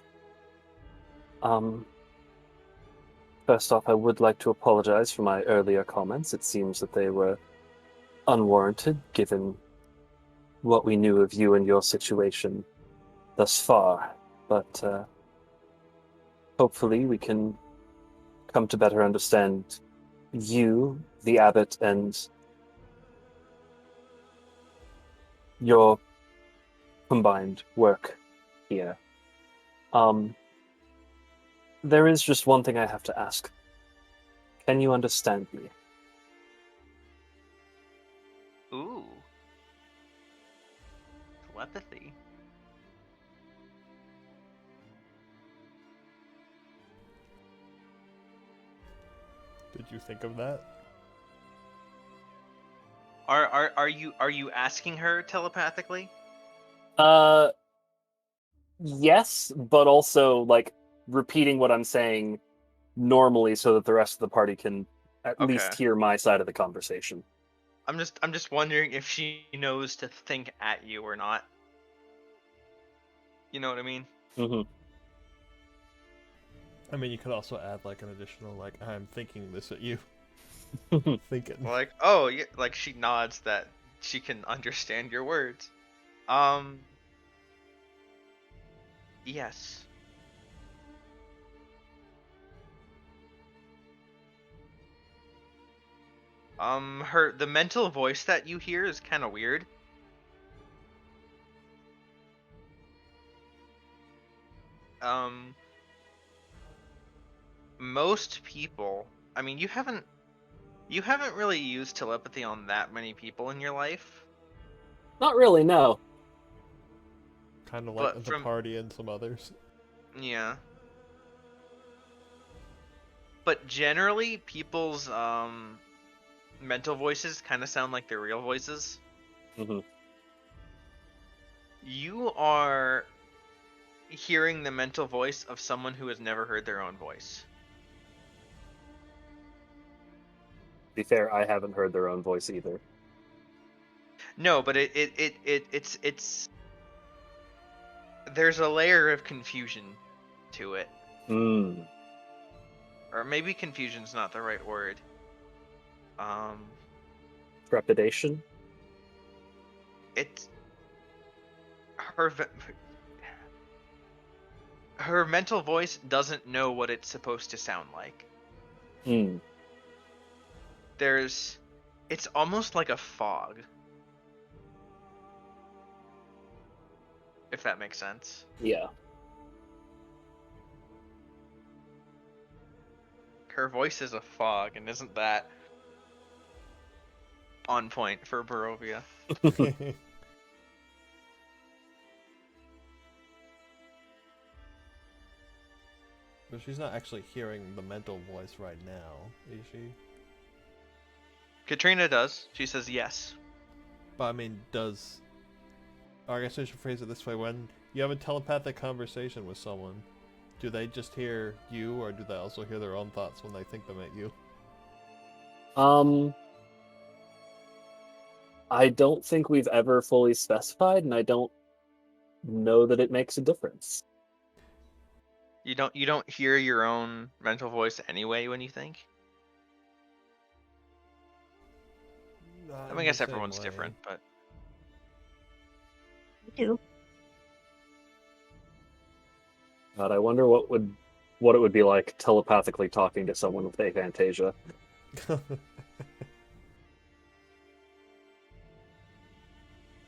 First off, I would like to apologize for my earlier comments. It seems that they were unwarranted, given what we knew of you and your situation thus far. But hopefully we can come to better understand you, the abbot, and your combined work here. There is just one thing I have to ask. Can you understand me? Ooh. Telepathy. Did you think of that? Are you asking her telepathically? Yes, but also like repeating what I'm saying normally so that the rest of the party can at least Okay. hear my side of the conversation. I'm just wondering if she knows to think at you or not. You know what I mean? Mm-hmm. I mean, you could also add like an additional like I'm thinking this at you. Thinking. Like, oh, yeah, like she nods that she can understand your words. Yes. The mental voice that you hear is kind of weird. Most people, I mean, you haven't really used telepathy on that many people in your life, Not really, no. Kind of but like the from party and some others. yeah. But generally, people's mental voices kind of sound like their real voices. Mm-hmm. You are hearing the mental voice of someone who has never heard their own voice. To be fair, I haven't heard their own voice either. No, but it's there's a layer of confusion to it. Mm. Or maybe confusion's not the right word. Trepidation? It's her her mental voice doesn't know what it's supposed to sound like. Mm. It's almost like a fog. If that makes sense. Yeah. Her voice is a fog, and isn't that on point for Barovia? But she's not actually hearing the mental voice right now, is she? Katrina does. She says yes. But I mean, does... Or I guess I should phrase it this way. When you have a telepathic conversation with someone, do they just hear you, or do they also hear their own thoughts when they think them at you? I don't think we've ever fully specified, and I don't know that it makes a difference. You don't hear your own mental voice anyway when you think? I mean, I guess everyone's different, but I do. God, I wonder what it would be like telepathically talking to someone with aphantasia. you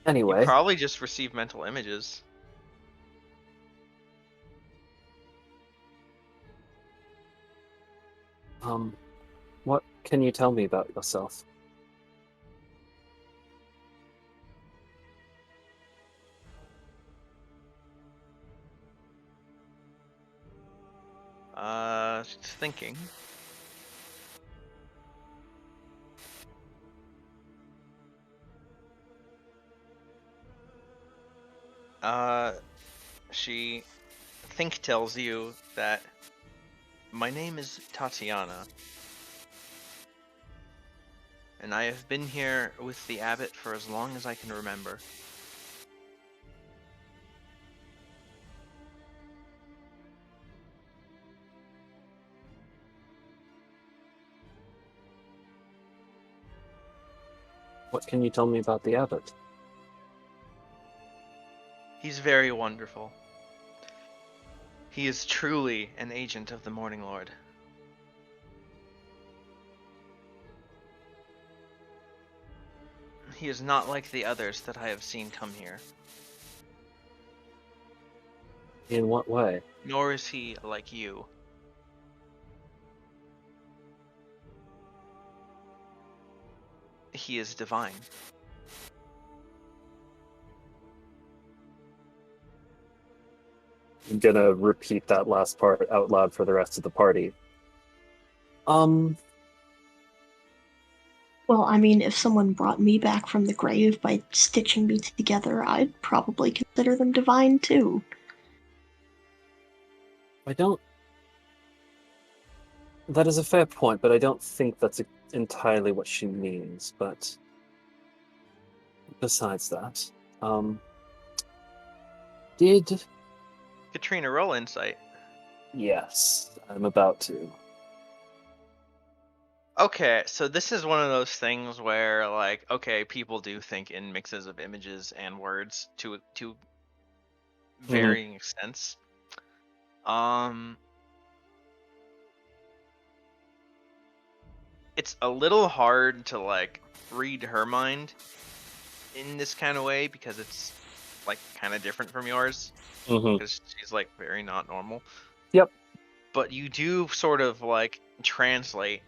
Anyway, probably just receive mental images. what can you tell me about yourself? Just thinking. She tells you that my name is Tatiana, and I have been here with the abbot for as long as I can remember. What can you tell me about the abbot? He's very wonderful. He is truly an agent of the Morning Lord. He is not like the others that I have seen come here. In what way? Nor is he like you. He is divine. I'm gonna repeat that last part out loud for the rest of the party. Well, I mean, if someone brought me back from the grave by stitching me together, I'd probably consider them divine too. I don't... That is a fair point, but I don't think that's entirely what she means, but... Besides that, did... Katrina, roll insight. Yes, I'm about to. Okay, so this is one of those things where, like, okay, people do think in mixes of images and words to varying extents. It's a little hard to, like, read her mind in this kind of way because it's, like, kind of different from yours. Because she's, like, very not normal. Yep. But you do sort of, like, translate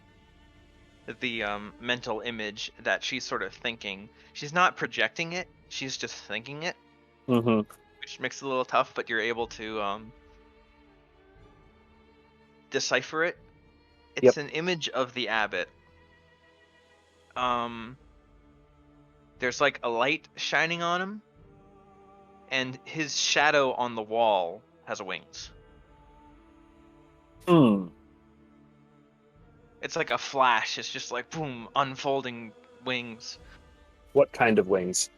the mental image that she's sort of thinking. She's not projecting it, she's just thinking it. Which makes it a little tough, but you're able to decipher it. It's an image of the abbot. There's like a light shining on him, and his shadow on the wall has wings. It's like a flash. It's just like boom, unfolding wings. What kind of wings?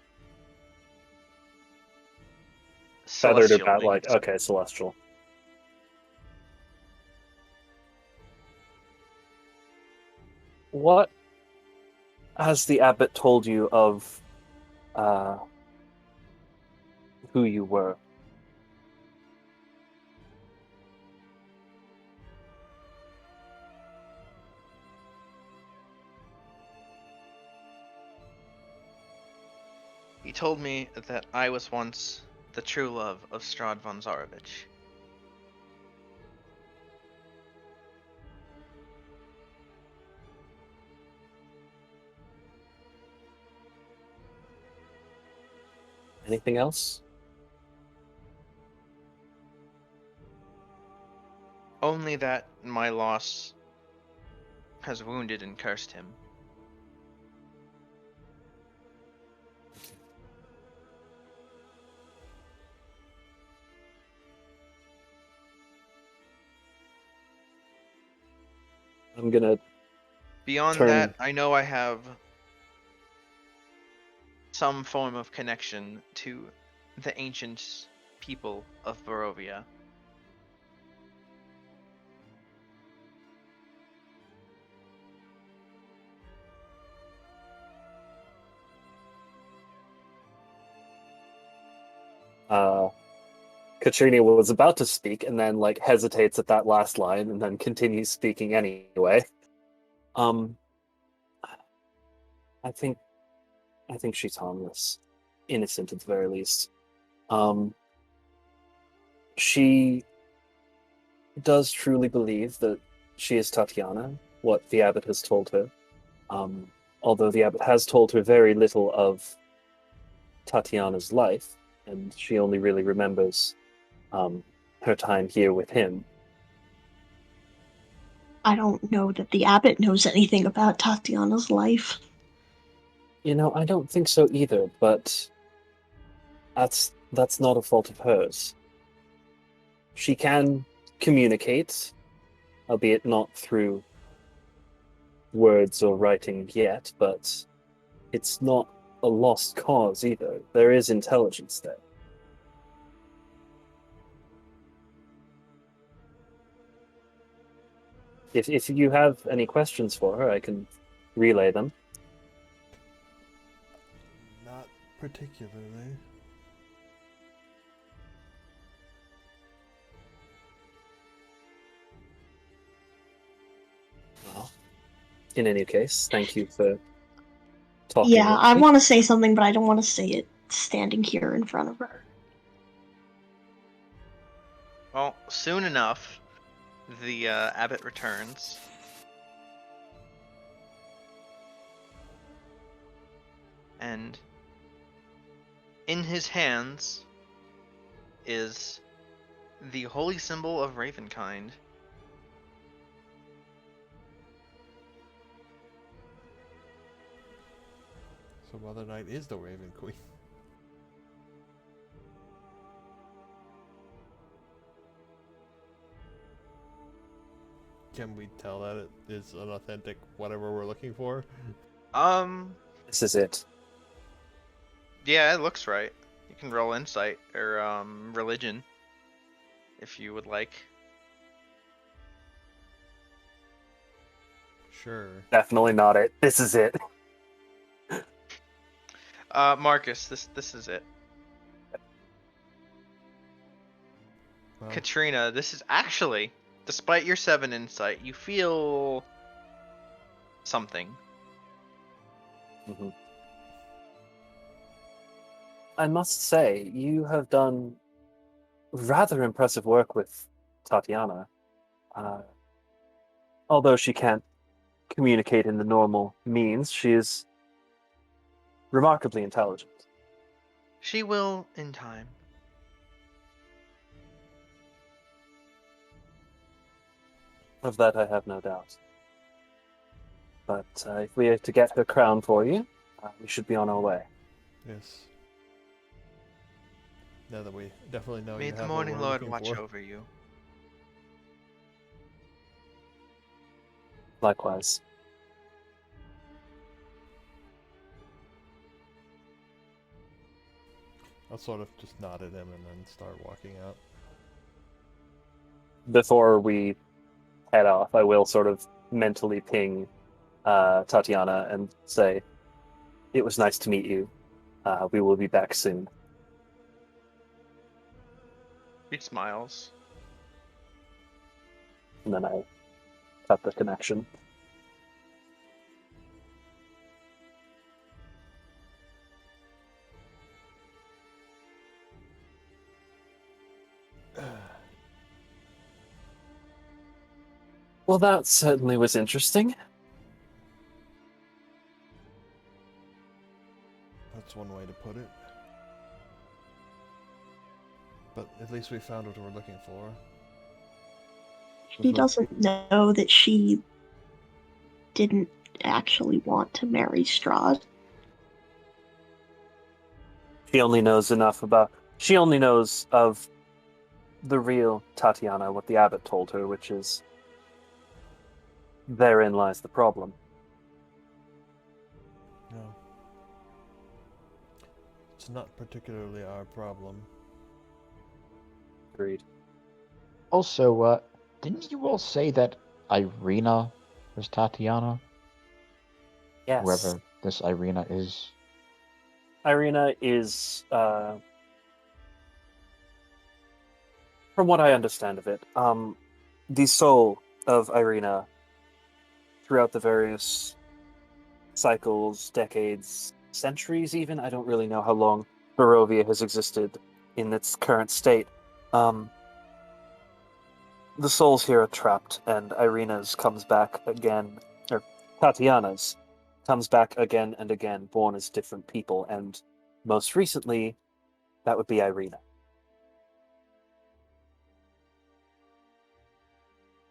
Celestial Feathered or bat like? wings. Okay, celestial. What has the abbot told you of who you were? He told me that I was once the true love of Strahd von Zarovich. Anything else? Only that my loss has wounded and cursed him. I'm gonna... Beyond that, I know I have some form of connection to the ancient people of Barovia. Katrina was about to speak and then like hesitates at that last line and then continues speaking anyway. I think she's harmless. Innocent at the very least. She does truly believe that she is Tatiana, what the abbot has told her. Although the abbot has told her very little of Tatiana's life, and she only really remembers her time here with him. I don't know that the abbot knows anything about Tatiana's life. You know, I don't think so either, but that's not a fault of hers. She can communicate, albeit not through words or writing yet, but it's not a lost cause either. There is intelligence there. If you have any questions for her, I can relay them. Not particularly. Well, in any case, thank you for talking Yeah, with I me. want to say something, but I don't want to say it standing here in front of her. Well, soon enough, the abbot returns. And in his hands is the holy symbol of Ravenkind. So Mother Knight is the Raven Queen. Can we tell that it is an authentic whatever we're looking for? This is it. Yeah, it looks right. You can roll insight or religion if you would like. Sure. Definitely not it. This is it. Marcus, this is it. Well, Katrina, this is actually, despite your 7 insight, you feel something. Mm-hmm. I must say, you have done rather impressive work with Tatiana. Although she can't communicate in the normal means, she is remarkably intelligent. She will in time. Of that I have no doubt. But if we are to get her crown for you, we should be on our way. yes. Now that we definitely know May you the have Morning what we're Lord looking watch for. over you. Likewise. I'll sort of just nod at him and then start walking out. Before we head off, I will sort of mentally ping Tatiana and say, "It was nice to meet you. We will be back soon." He smiles. And then I cut the connection. Well, that certainly was interesting. That's one way to put it. But at least we found what we're looking for. She doesn't know that she didn't actually want to marry Strahd. She only knows enough about. She only knows of the real Tatiana, what the abbot told her, which is therein lies the problem. No. It's not particularly our problem. Agreed. Also, didn't you all say that Irina was Tatiana? Yes. Whoever this Irina is. Irina is, from what I understand of it, the soul of Irina throughout the various cycles, decades, centuries even. I don't really know how long Barovia has existed in its current state. The souls here are trapped, and Irina's comes back again, or Tatiana's comes back again and again, born as different people, and most recently, that would be Irina.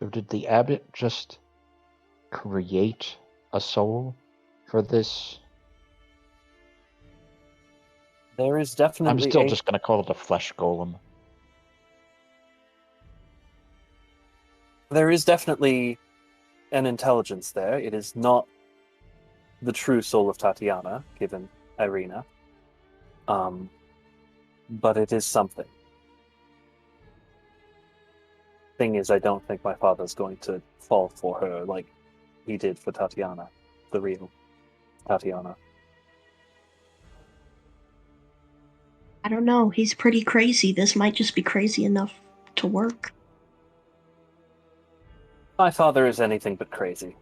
So did the abbot just create a soul for this? There is I'm definitely still just going to call it a flesh golem. there is definitely an intelligence there. It is not the true soul of Tatiana, given Irina. But it is something. Thing is, I don't think my father's going to fall for her like he did for Tatiana, the real Tatiana. I don't know. He's pretty crazy. This might just be crazy enough to work. My father is anything but crazy.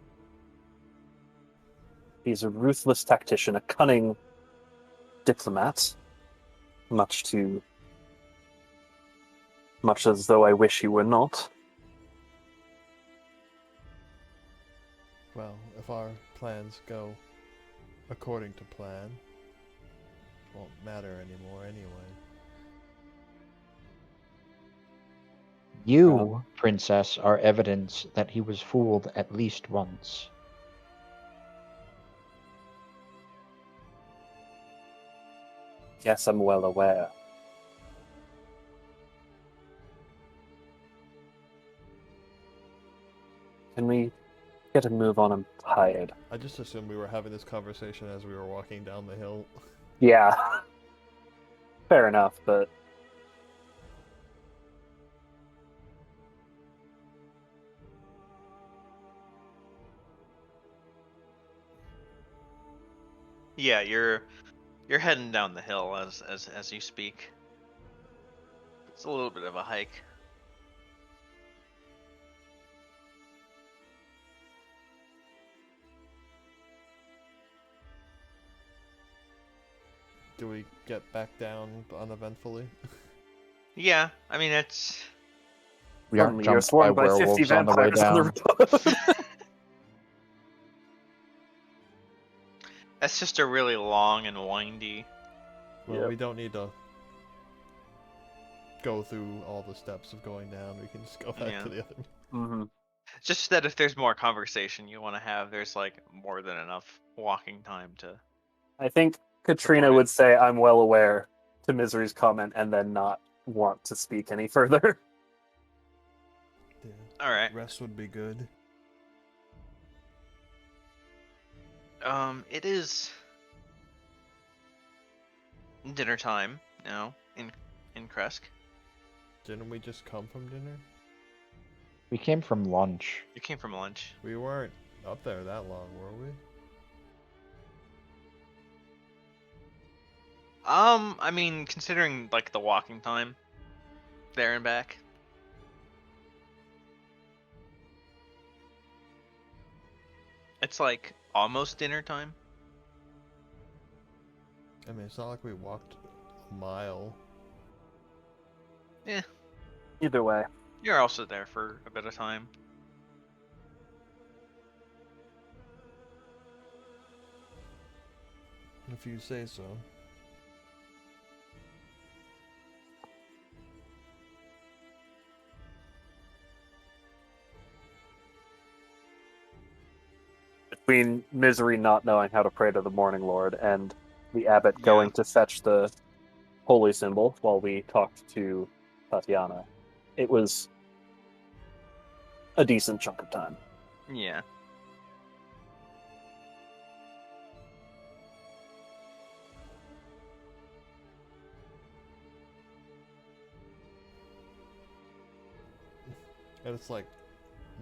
He's a ruthless tactician, a cunning diplomat, much as though I wish he were not. Well, if our plans go according to plan, it won't matter anymore anyway. You, princess, are evidence that he was fooled at least once. Yes, I'm well aware. Can we get a move on? I'm tired. I just assumed we were having this conversation as we were walking down the hill. Yeah. Fair enough, but Yeah, you're heading down the hill as you speak. It's a little bit of a hike. Do we get back down uneventfully? Yeah, I mean it's We aren't suddenly you're jumped by swarmed by 50 werewolves on the way vampires on down. the road. that's just a really long and windy. Well, Yep. we don't need to go through all the steps of going down. We can just go back Yeah. to the other. Mm-hmm. Just that if there's more conversation you want to have, there's like more than enough walking time to. I think Katrina would say, I'm well aware to Misery's comment and then not want to speak any further. Yeah. All right. Rest would be good. It is dinner time now in Kresk. Didn't we just come from dinner? We came from lunch. You came from lunch. We weren't up there that long, were we? I mean, considering like the walking time there and back. It's like almost dinner time. I mean, it's not like we walked a mile. Either way. You're also there for a bit of time. If you say so. Between Misery not knowing how to pray to the Morning Lord and the abbot going to fetch the holy symbol while we talked to Tatiana, it was a decent chunk of time. Yeah. And it's like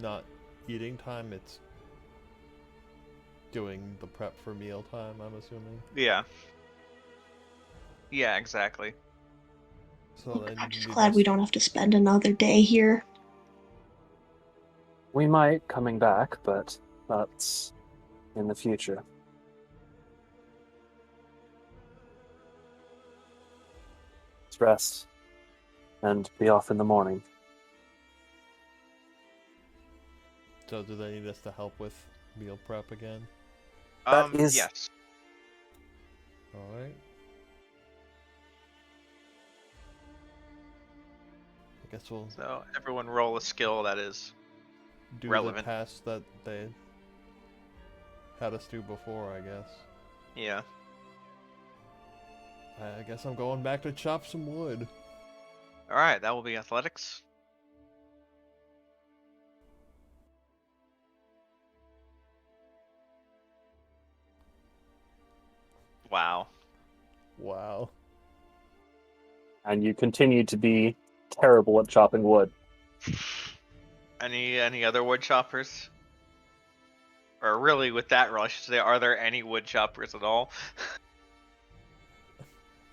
not eating time, it's doing the prep for meal time, I'm assuming. Yeah. Yeah, exactly. So then I'm you just need glad us- we don't have to spend another day here. We might coming back, but that's in the future. Let's rest and be off in the morning. So do they need us to help with meal prep again? That is- Yes. Alright. I guess we'll So everyone roll a skill that is do relevant. the task that they had us do before, I guess. Yeah. I guess I'm going back to chop some wood. All right, that will be athletics. Wow. Wow. And you continue to be terrible at chopping wood. Any other wood choppers? Or really, with that rule, I should say, are there any wood choppers at all?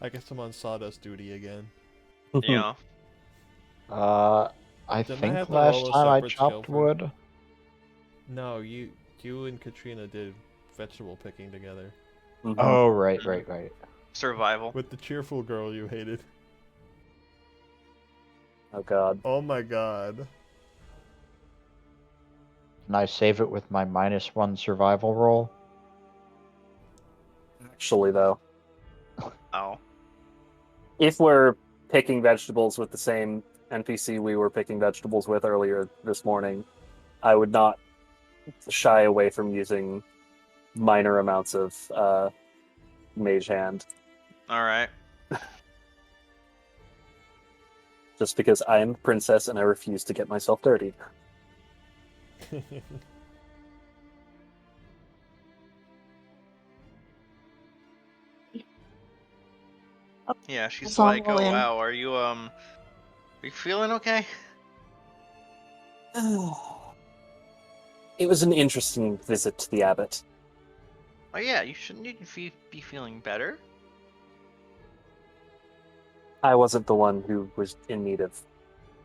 I guess I'm on sawdust duty again. Yeah. I Didn't I think have to roll last a time I separate skill chopped for that? wood. No, you and Katrina did vegetable picking together. Mhm. Oh, right. Survival. With the cheerful girl you hated. Oh god. Oh my god. Can I save it with my -1 survival roll? Actually, though, Oh. if we're picking vegetables with the same NPC we were picking vegetables with earlier this morning, I would not shy away from using minor amounts of mage hand, Alright. just because I am a princess and I refuse to get myself dirty. Yeah, she's That's all like, roll oh in. wow, are you feeling okay? It was an interesting visit to the abbot. Oh yeah, you shouldn't be feeling better. I wasn't the one who was in need of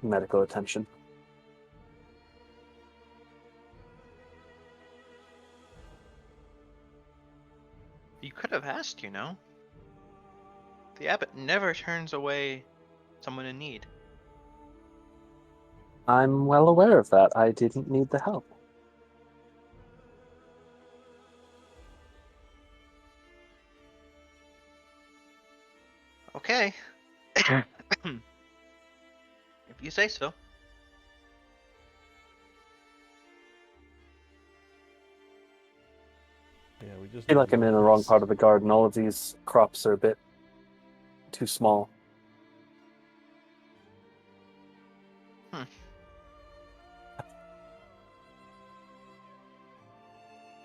medical attention. You could have asked, you know. The abbot never turns away someone in need. I'm well aware of that. I didn't need the help. Okay. If you say so. Yeah, we just I feel need like I'm more in the wrong priests. part of the garden. All of these crops are a bit too small. Hmm.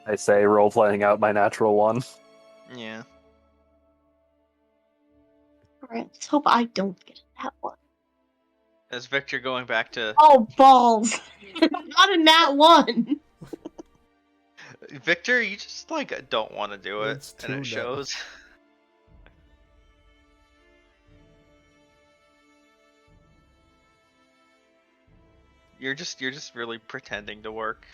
I say, role playing out my natural one. Yeah. Alright, let's hope I don't get that one. Is Victor going back to Oh, balls! Not in that one! Victor? You just like don't want to do it, It's and it 2 now. shows. You're just really pretending to work.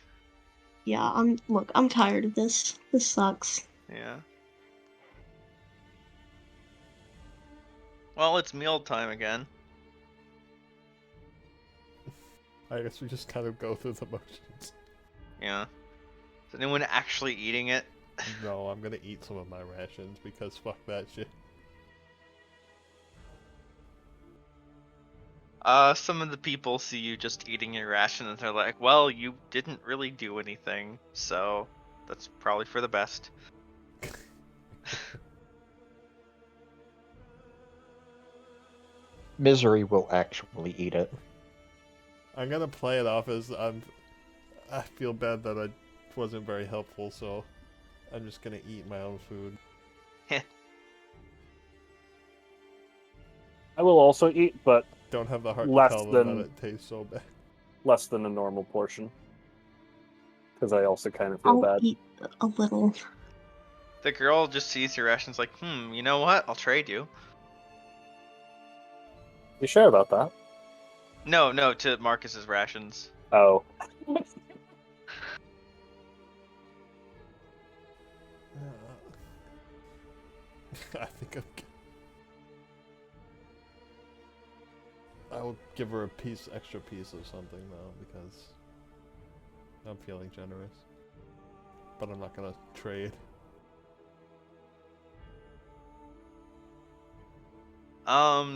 Yeah, I'm tired of this. This sucks. Yeah. Well, it's meal time again. I guess we just kind of go through the motions. Yeah. Is anyone actually eating it? No, I'm gonna eat some of my rations because fuck that shit. Some of the people see you just eating your ration and they're like, well, you didn't really do anything, so that's probably for the best. Misery will actually eat it. I'm gonna play it off as I feel bad that I wasn't very helpful, so I'm just gonna eat my own food. I will also eat, but Don't have the heart Less to tell them than- that it tastes so bad. less than a normal portion. Because I also kind of feel I'll bad. eat a little. The girl just sees your rations like, you know what? I'll trade you. You sure about that? No, to Marcus's rations. Oh. I think I will give her a extra piece of something though, because I'm feeling generous. But I'm not gonna trade.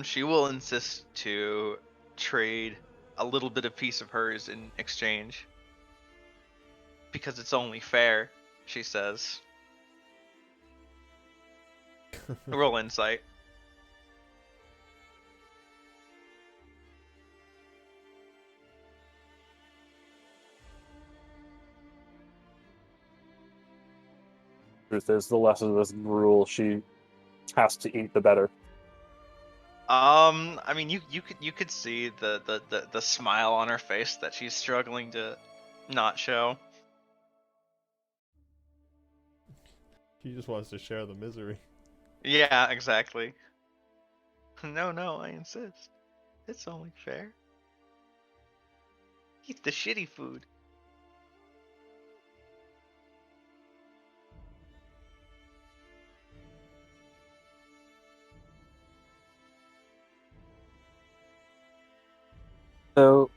She will insist to trade a little bit of piece of hers in exchange. Because it's only fair, she says. Roll insight. truth is, the less of this gruel she has to eat, the better. I mean, you could see the smile on her face that she's struggling to not show. She just wants to share the misery. Yeah, exactly. No, I insist. It's only fair. Eat the shitty food. So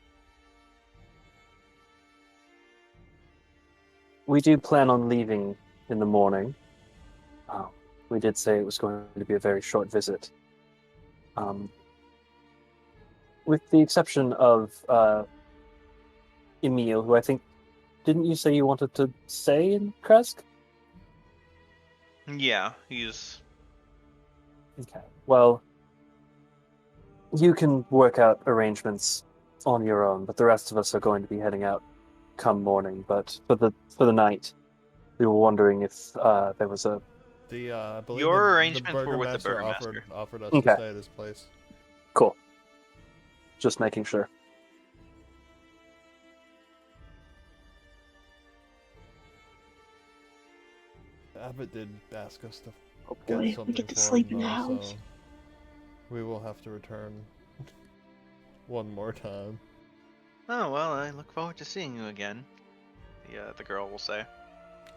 we do plan on leaving in the morning. We did say it was going to be a very short visit. With the exception of Emil, who I think, didn't you say you wanted to stay in Kresk? Yeah, he's Okay. Well, you can work out arrangements on your own, but the rest of us are going to be heading out come morning. But for the night, we were wondering if there was a. I believe Your the arrangements were with the burgomaster burgomaster. offered us Okay. to stay at his place. Cool. Just making sure. Abbott did ask us to Oh get boy, we something get to for sleep him, in the though, house. so we will have to return one more time. Oh well, I look forward to seeing you again. The girl will say.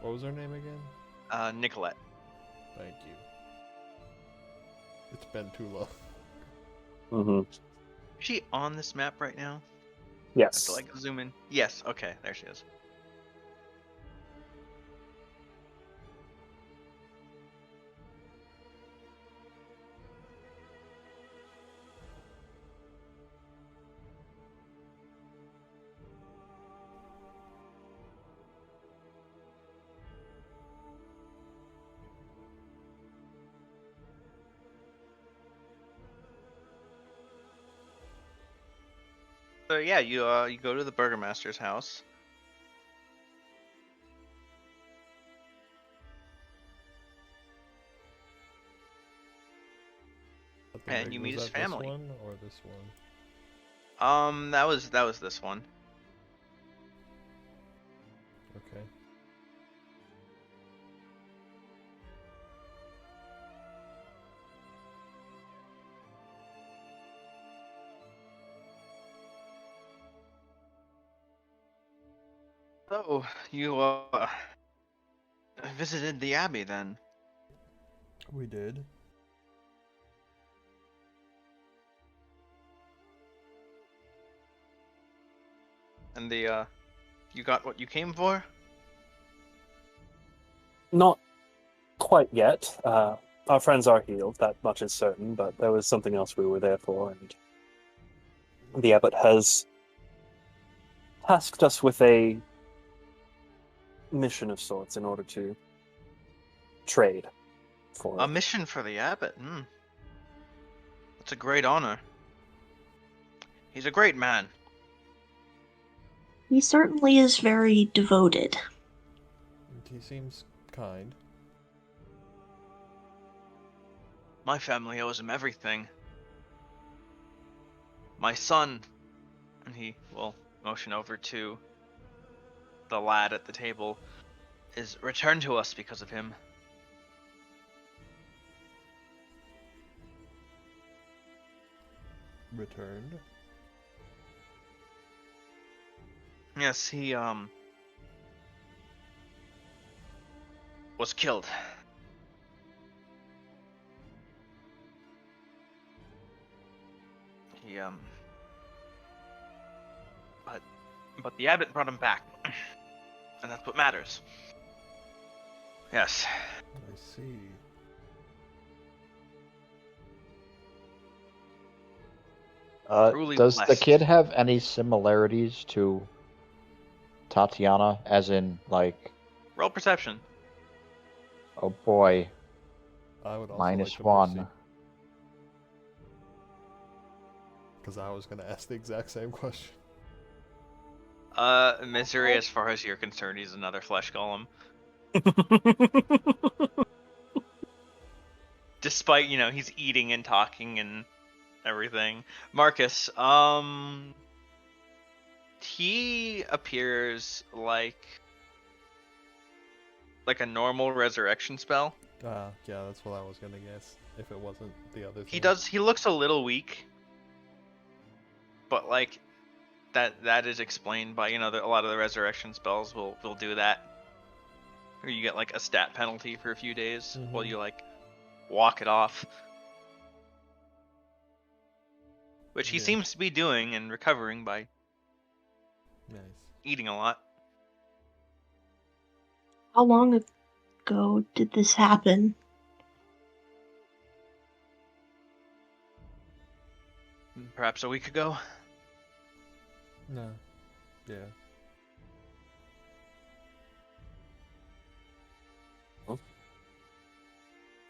What was her name again? Nicolette. Thank you. It's been too long. Mm-hmm. Is she on this map right now? I have Yes. to like zoom in. Yes. Okay, there she is. So yeah, you go to the burgomaster's house. And you meet his Was that family. this one or this one? That was this one. Okay. So you visited the abbey then. We did. And you got what you came for? Not quite yet. Our friends are healed, that much is certain, but there was something else we were there for, and the abbot has tasked us with a mission of sorts in order to trade for A it. mission for the abbot. That's a great honor. He's a great man. He certainly is very devoted. And he seems kind. My family owes him everything. My son, and he will motion over to the lad at the table, is returned to us because of him. Returned. Yes, he was killed. He but the abbot brought him back. And that's what matters. Yes. I see. Truly Does the blessed. kid have any similarities to Tatiana, as in, like, Roll perception. oh boy, I would also minus like to one. Because I was going to ask the exact same question. Misery, as far as you're concerned, he's another flesh golem. Despite, he's eating and talking and everything. Marcus, he appears like a normal resurrection spell. Yeah, that's what I was gonna guess. If it wasn't the other thing. He looks a little weak. But like that is explained by, a lot of the resurrection spells will do that. Or you get like a stat penalty for a few days while you like walk it off. Which he seems to be doing and recovering by eating a lot. How long ago did this happen? Perhaps a week ago. No. Yeah.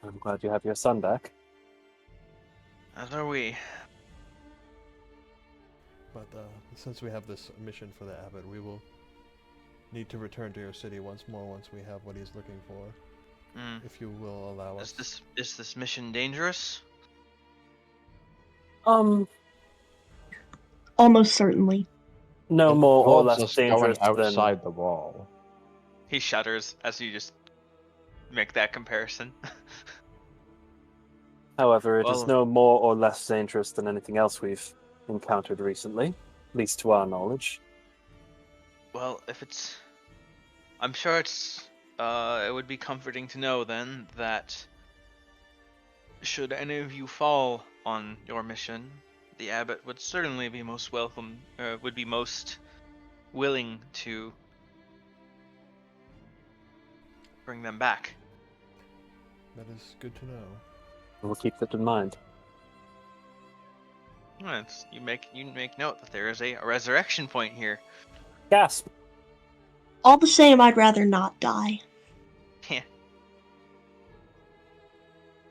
I'm glad you have your son back. As are we. But since we have this mission for the abbot, we will need to return to your city once we have what he's looking for. If you will allow us. Is this mission dangerous? Almost certainly. No It more or involves less us dangerous going than outside the wall. He shudders as you just make that comparison. However, it is Well- no more or less dangerous than anything else we've encountered recently, at least to our knowledge. Well, I'm sure it would be comforting to know then that should any of you fall on your mission, the abbot would certainly be most welcome, would be most willing to bring them back. That is good to know. We'll keep that in mind. Well, you make note that there is a resurrection point here. Gasp! All the same, I'd rather not die. Yeah.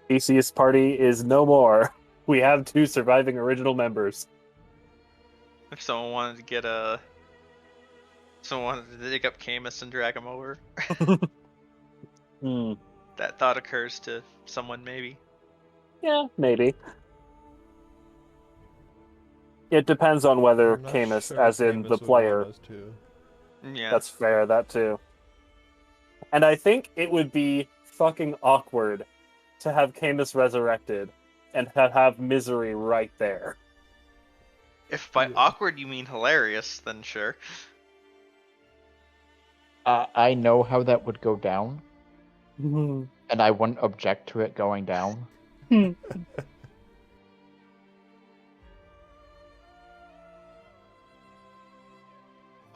Theseus' party is no more. We have 2 surviving original members. If someone wanted to dig up Camus and drag him over, that thought occurs to someone maybe. Yeah, maybe. It depends on whether I'm not Camus, sure as in Camus the would player. want us to. Yeah. That's fair, that too. And I think it would be fucking awkward to have Camus resurrected and to have misery right there. If by awkward you mean hilarious, then sure. I know how that would go down, and I wouldn't object to it going down.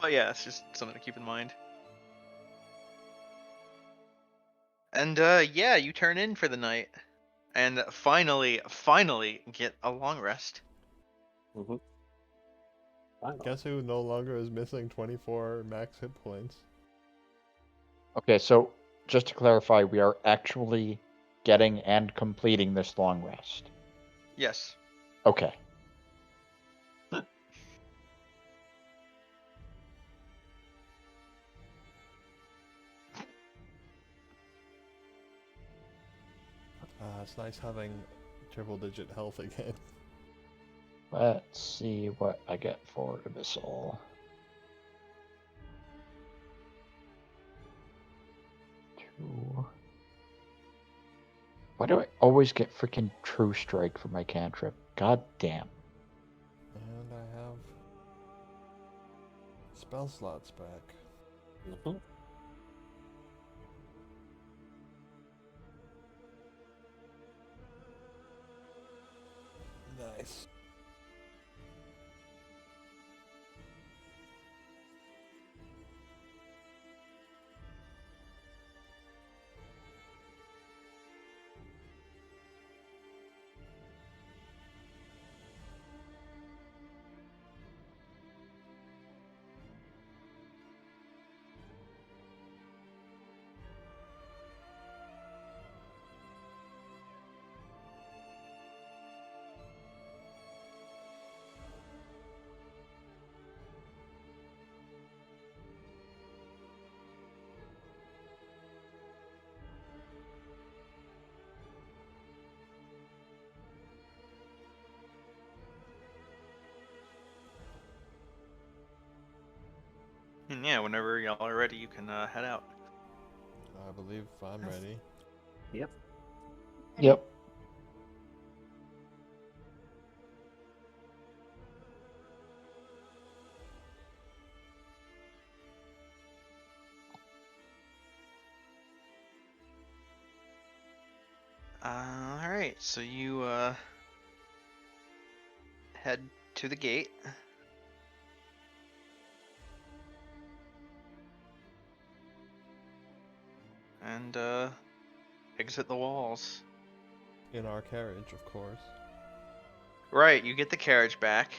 But yeah, it's just something to keep in mind. And yeah, you turn in for the night, and finally get a long rest. Guess who no longer is missing 24 max hit points? Okay, so just to clarify, we are actually getting and completing this long rest. Yes. Okay. It's nice having triple-digit health again. Let's see what I get for Abyssal. 2. Why do I always get freaking True Strike for my cantrip? God damn. And I have spell slots back. Nice. And yeah, whenever y'all are ready, you can head out. I believe I'm ready. Yep. Yep. All right, so you head to the gate. And exit the walls. In our carriage, of course. Right, you get the carriage back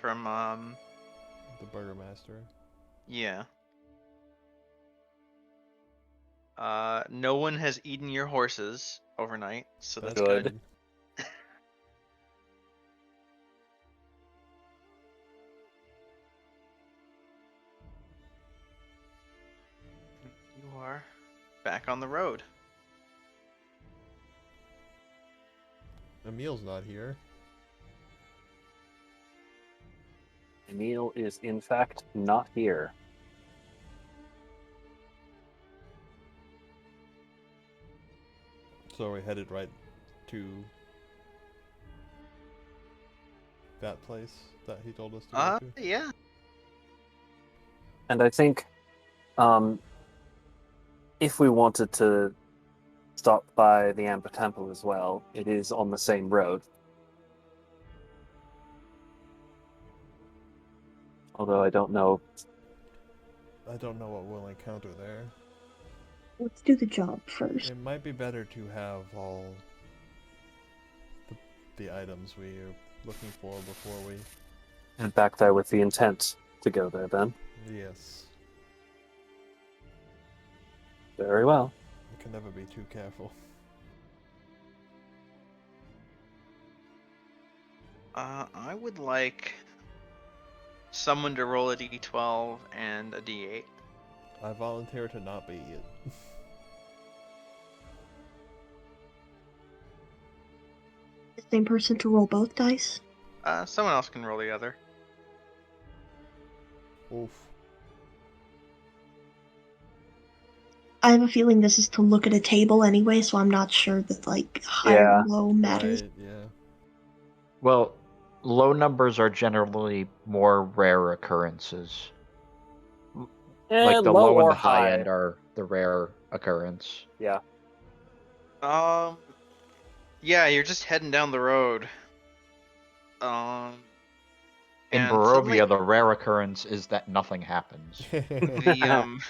from The burgomaster. yeah. No one has eaten your horses overnight, so that's Good. good. You are back on the road. Emil's not here. Emil is in fact not here. So we headed right to that place that he told us to go to. Yeah. And I think if we wanted to stop by the Amber Temple as well, it is on the same road. Although I don't know. I don't know what we'll encounter there. Let's do the job first. It might be better to have all the items we are looking for before we... Head back there with the intent to go there then. Yes. Very well. We can never be too careful. I would like someone to roll a d12 and a d8. I volunteer to not be it. The same person to roll both dice. Someone else can roll the other. Oof. I have a feeling this is to look at a table anyway, so I'm not sure that like high Yeah. or low matters. Right, yeah. Well, low numbers are generally more rare occurrences. Like the low low and or the high high. end are the rare occurrence. Yeah. Yeah, you're just heading down the road. In And suddenly Barovia, the rare occurrence is that nothing happens. the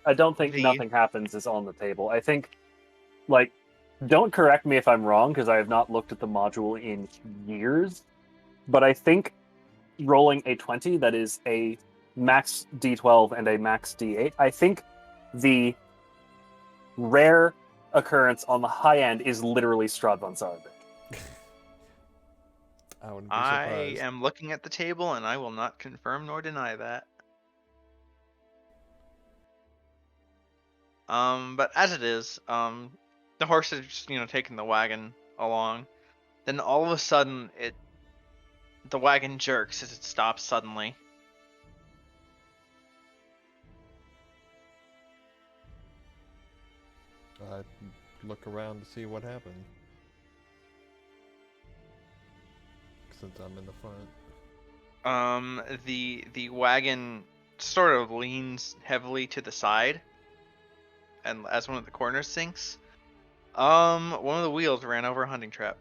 I don't think the nothing happens is on the table. I think, like, don't correct me if I'm wrong, because I have not looked at the module in years, but I think rolling a 20, that is a max d12 and a max d8, I think the rare occurrence on the high end is literally Strahd von Zarovich. I wouldn't be I surprised. am looking at the table and I will not confirm nor deny that. But as it is, the horse is just, taking the wagon along. Then all of a sudden, the wagon jerks as it stops suddenly. I look around to see what happened. Since I'm in the front. The wagon sort of leans heavily to the side, and as one of the corners sinks, one of the wheels ran over a hunting trap.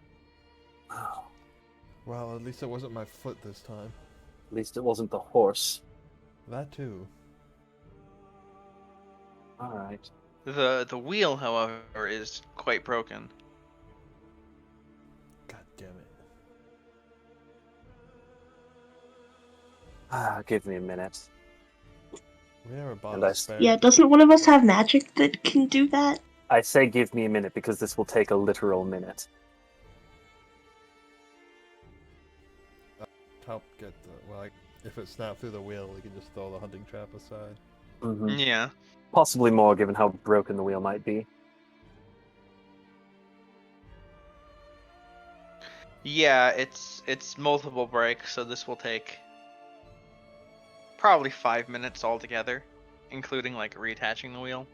Oh, Well, at least it wasn't my foot this time. at least it wasn't the horse. That too. Alright. The wheel, however, is quite broken. God damn it. Give me a minute. We never bought And a I- spare. Yeah, doesn't one of us have magic that can do that? I say give me a minute because this will take a literal minute. Help get the... Well, if it snapped through the wheel, we can just throw the hunting trap aside. Mm-hmm. Yeah. Possibly more, given how broken the wheel might be. Yeah, it's multiple breaks, so this will take probably 5 minutes altogether, including like reattaching the wheel.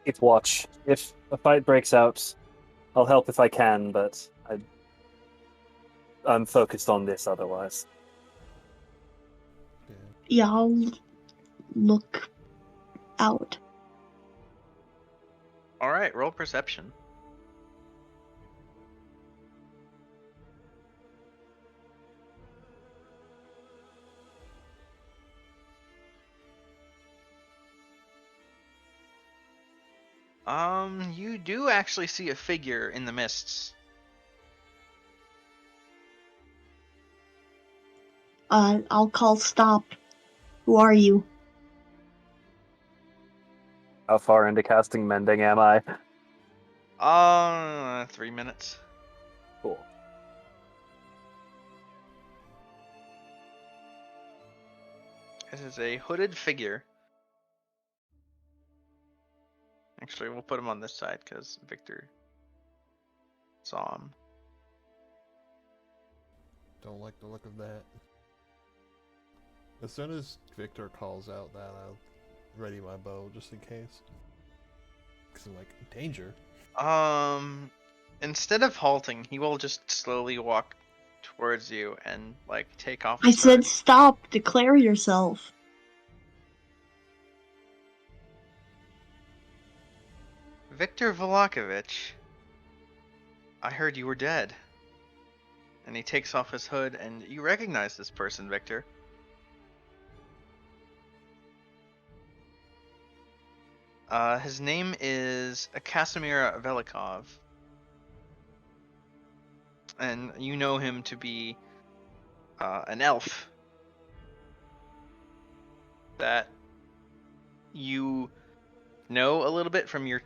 Keep watch. If a fight breaks out, I'll help if I can, but I'm focused on this otherwise. Yeah, I'll look out. All right, roll perception. You do actually see a figure in the mists. I'll call stop. Who are you? How far into casting mending am I? 3 minutes. Cool. This is a hooded figure. Actually, we'll put him on this side because Victor saw him. Don't like the look of that. As soon as Victor calls out that, I'll ready my bow just in case. Because I'm like, danger? Instead of halting, he will just slowly walk towards you and like take off I his said hood. stop. Declare yourself. Victor Volakovich, I heard you were dead. And he takes off his hood, and you recognize this person, Victor. His name is Casimir Velikov. And you know him to be an elf that you know a little bit from your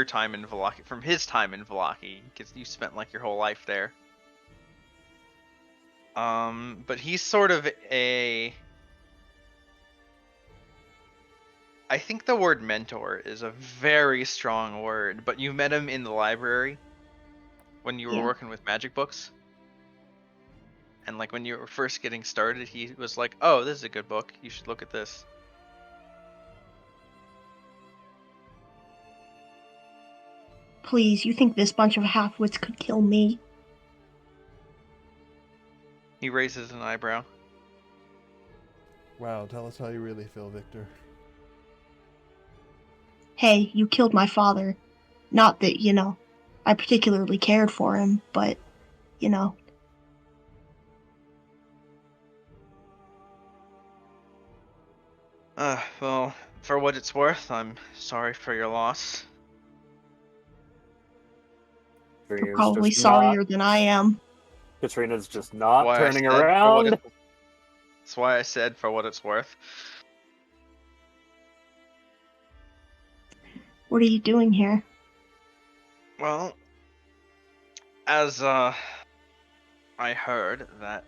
time in Vallaki, from his time in Vallaki, because you spent like your whole life there. But he's sort of I think the word mentor is a very strong word, but you met him in the library when you were Yeah. working with magic books. And like when you were first getting started, he was like, "Oh, this is a good book. You should look at this." Please, you think this bunch of half-wits could kill me? He raises an eyebrow. Wow, tell us how you really feel, Victor. Hey, you killed my father. Not that, I particularly cared for him, but, you know. Well, for what it's worth, I'm sorry for your loss. You're Katrina's probably just not. sorrier than I am. Katrina's just not Why I turning said for what around. That's why I said for what it's worth. What are you doing here? Well, as I heard that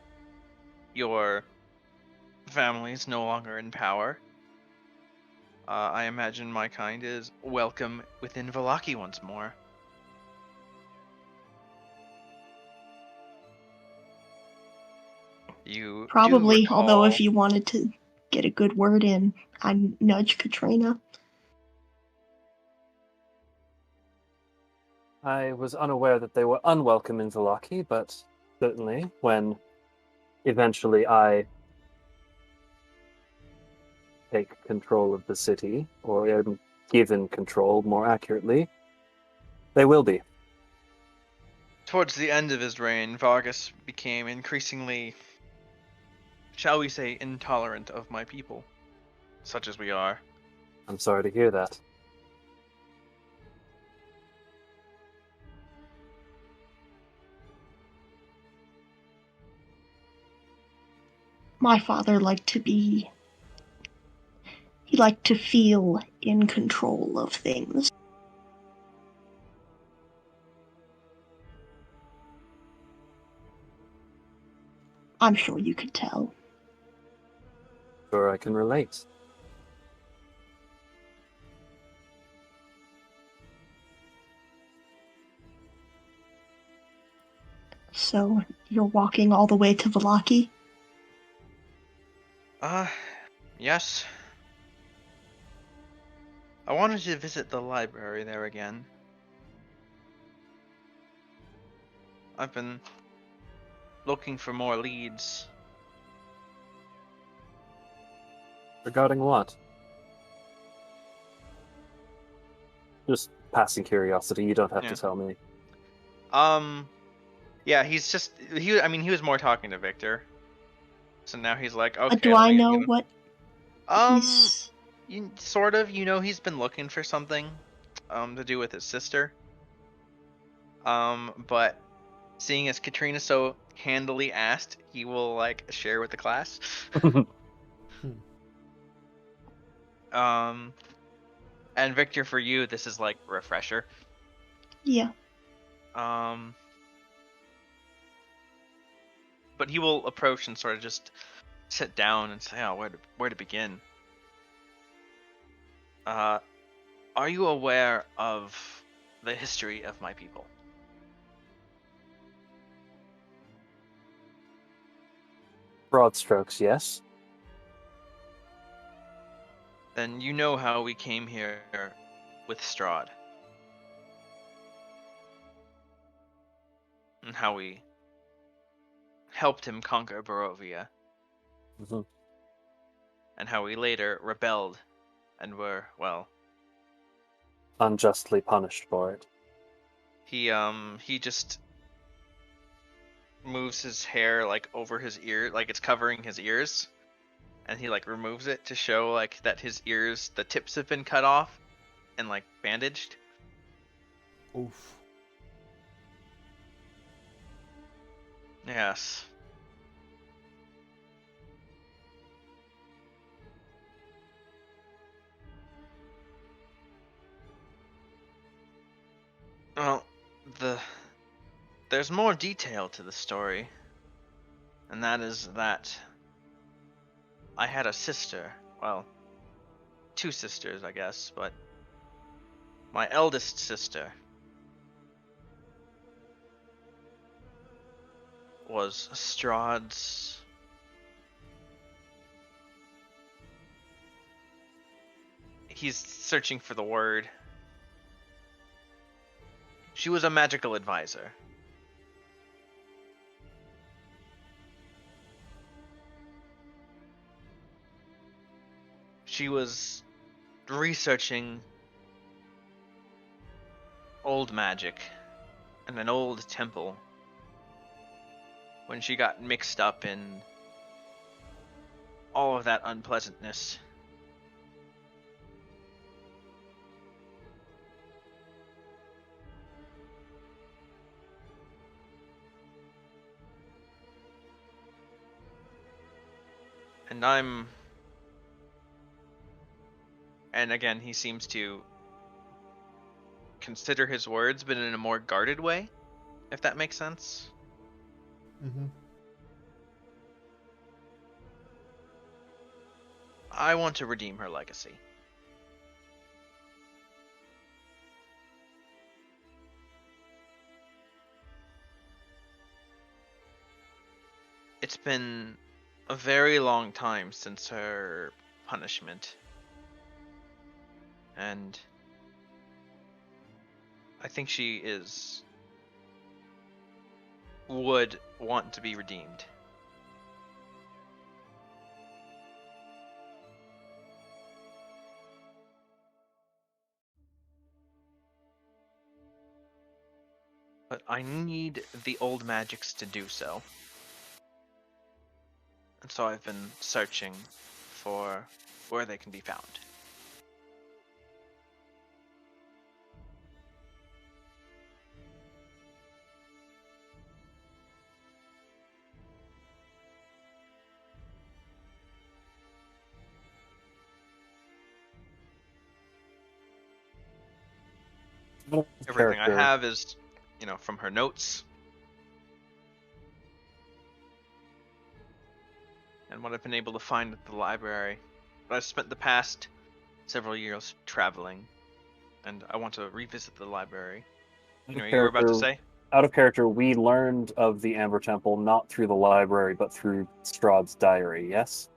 your family's no longer in power, I imagine my kind is welcome within Vallaki once more. You do Probably, although recall. if you wanted to get a good word in, I'd nudge Katrina. I was unaware that they were unwelcome in Vallaki, but certainly when eventually I take control of the city, or am given control more accurately, they will be. Towards the end of his reign, Vargas became increasingly, shall we say, intolerant of my people, such as we are. I'm sorry to hear that. My father liked to be. He liked to feel in control of things. I'm sure you could tell. Sure, I can relate. So you're walking all the way to Valaki? Yes. I wanted to visit the library there again. I've been looking for more leads. Regarding what? Just passing curiosity. You don't have Yeah. to tell me. Yeah, he was more talking to Victor. So now he's like, okay, Do let I me, know what Um, he's... he's been looking for something, to do with his sister. But seeing as Katrina so handily asked, he will like share with the class. Um, and Victor, for you, this is like a refresher. Yeah. But he will approach and sort of just sit down and say, "Oh, where to begin?" Are you aware of the history of my people? Broad strokes, yes. Then you know how we came here with Strahd. And how we helped him conquer Barovia. Mm-hmm. And how we later rebelled and were, well... Unjustly punished for it. He just moves his hair, like, over his ear, like it's covering his ears. And he, like, removes it to show, like, that his ears, the tips have been cut off and, like, bandaged. Oof. Yes. Well, there's more detail to the story. And that is that I had a sister. Well, two sisters, I guess, but my eldest sister was Strahd's... He's searching for the word. She was a magical advisor. She was researching old magic in an old temple when she got mixed up in all of that unpleasantness. And again, he seems to consider his words, but in a more guarded way, if that makes sense. Mm-hmm. I want to redeem her legacy. It's been a very long time since her punishment. And I think she would want to be redeemed. But I need the old magics to do so. And so I've been searching for where they can be found. Everything I have is, from her notes. And what I've been able to find at the library. But I've spent the past several years traveling. And I want to revisit the library. You were about to say? out of character, we learned of the Amber Temple not through the library, but through Strahd's diary, yes?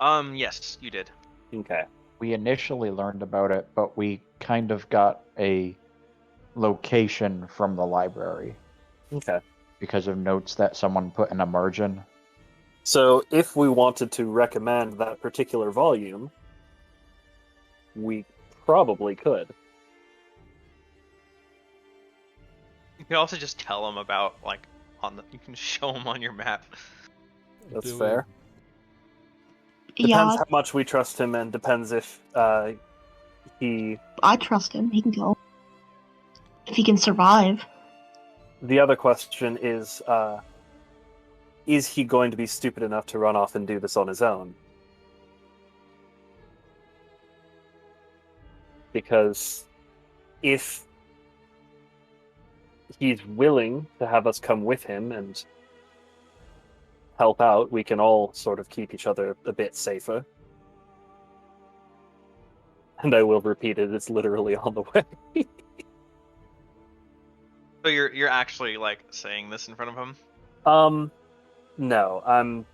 Yes, you did. Okay. We initially learned about it, but we kind of got a location from the library Okay. because of notes that someone put in a margin. So if we wanted to recommend that particular volume, we probably could. You can also just tell them about, like, you can show them on your map. That's Do we- fair. Depends Yeah, how much we trust him, and depends if he. I trust him. He can go. If he can survive. The other question is he going to be stupid enough to run off and do this on his own? Because if he's willing to have us come with him and help out, we can all sort of keep each other a bit safer. And I will repeat it, it's literally on the way. So you're actually, like, saying this in front of him? No, I'm.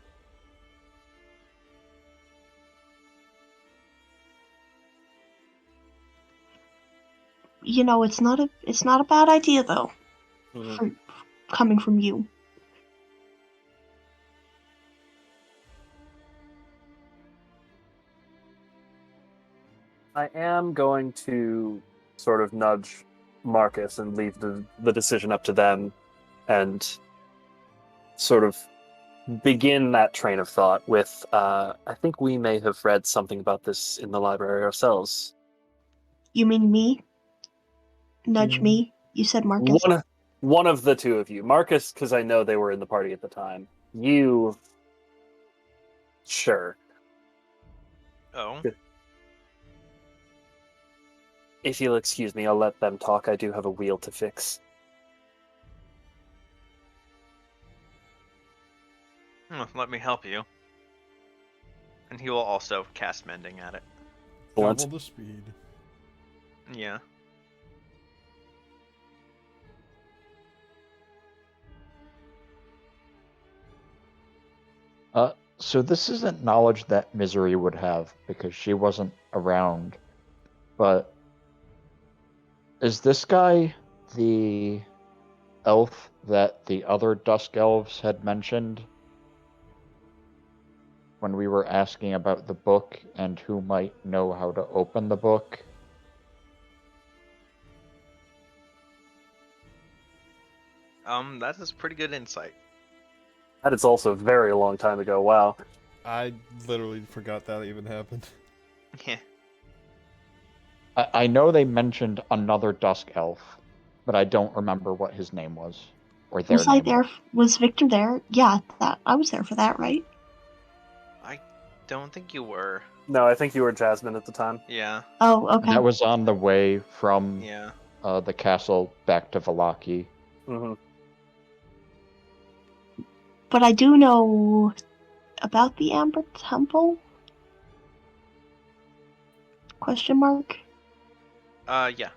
You know, it's not a bad idea though, coming from you. I am going to sort of nudge Marcus and leave the decision up to them and sort of begin that train of thought with, I think we may have read something about this in the library ourselves. You mean me? Nudge me? You said Marcus. One of the two of you. Marcus, because I know they were in the party at the time. You... Sure. Oh. If you'll excuse me, I'll let them talk. I do have a wheel to fix. Let me help you. And he will also cast Mending at it. Blunt. Double the speed. Yeah. So this isn't knowledge that Misery would have because she wasn't around. But is this guy the elf that the other Dusk Elves had mentioned when we were asking about the book and who might know how to open the book? That is pretty good insight. That is also a very long time ago. Wow. I literally forgot that even happened. Yeah. I know they mentioned another Dusk Elf, but I don't remember what his name was or their Was I name. there? Was Victor there? Yeah, that I was there for that, right? I don't think you were. No, I think you were Jasmine at the time. Yeah. Oh, okay. That was on the way from Yeah. the castle back to Valaki. Mm-hmm. But I do know about the Amber Temple? Question mark? Yeah. Yeah,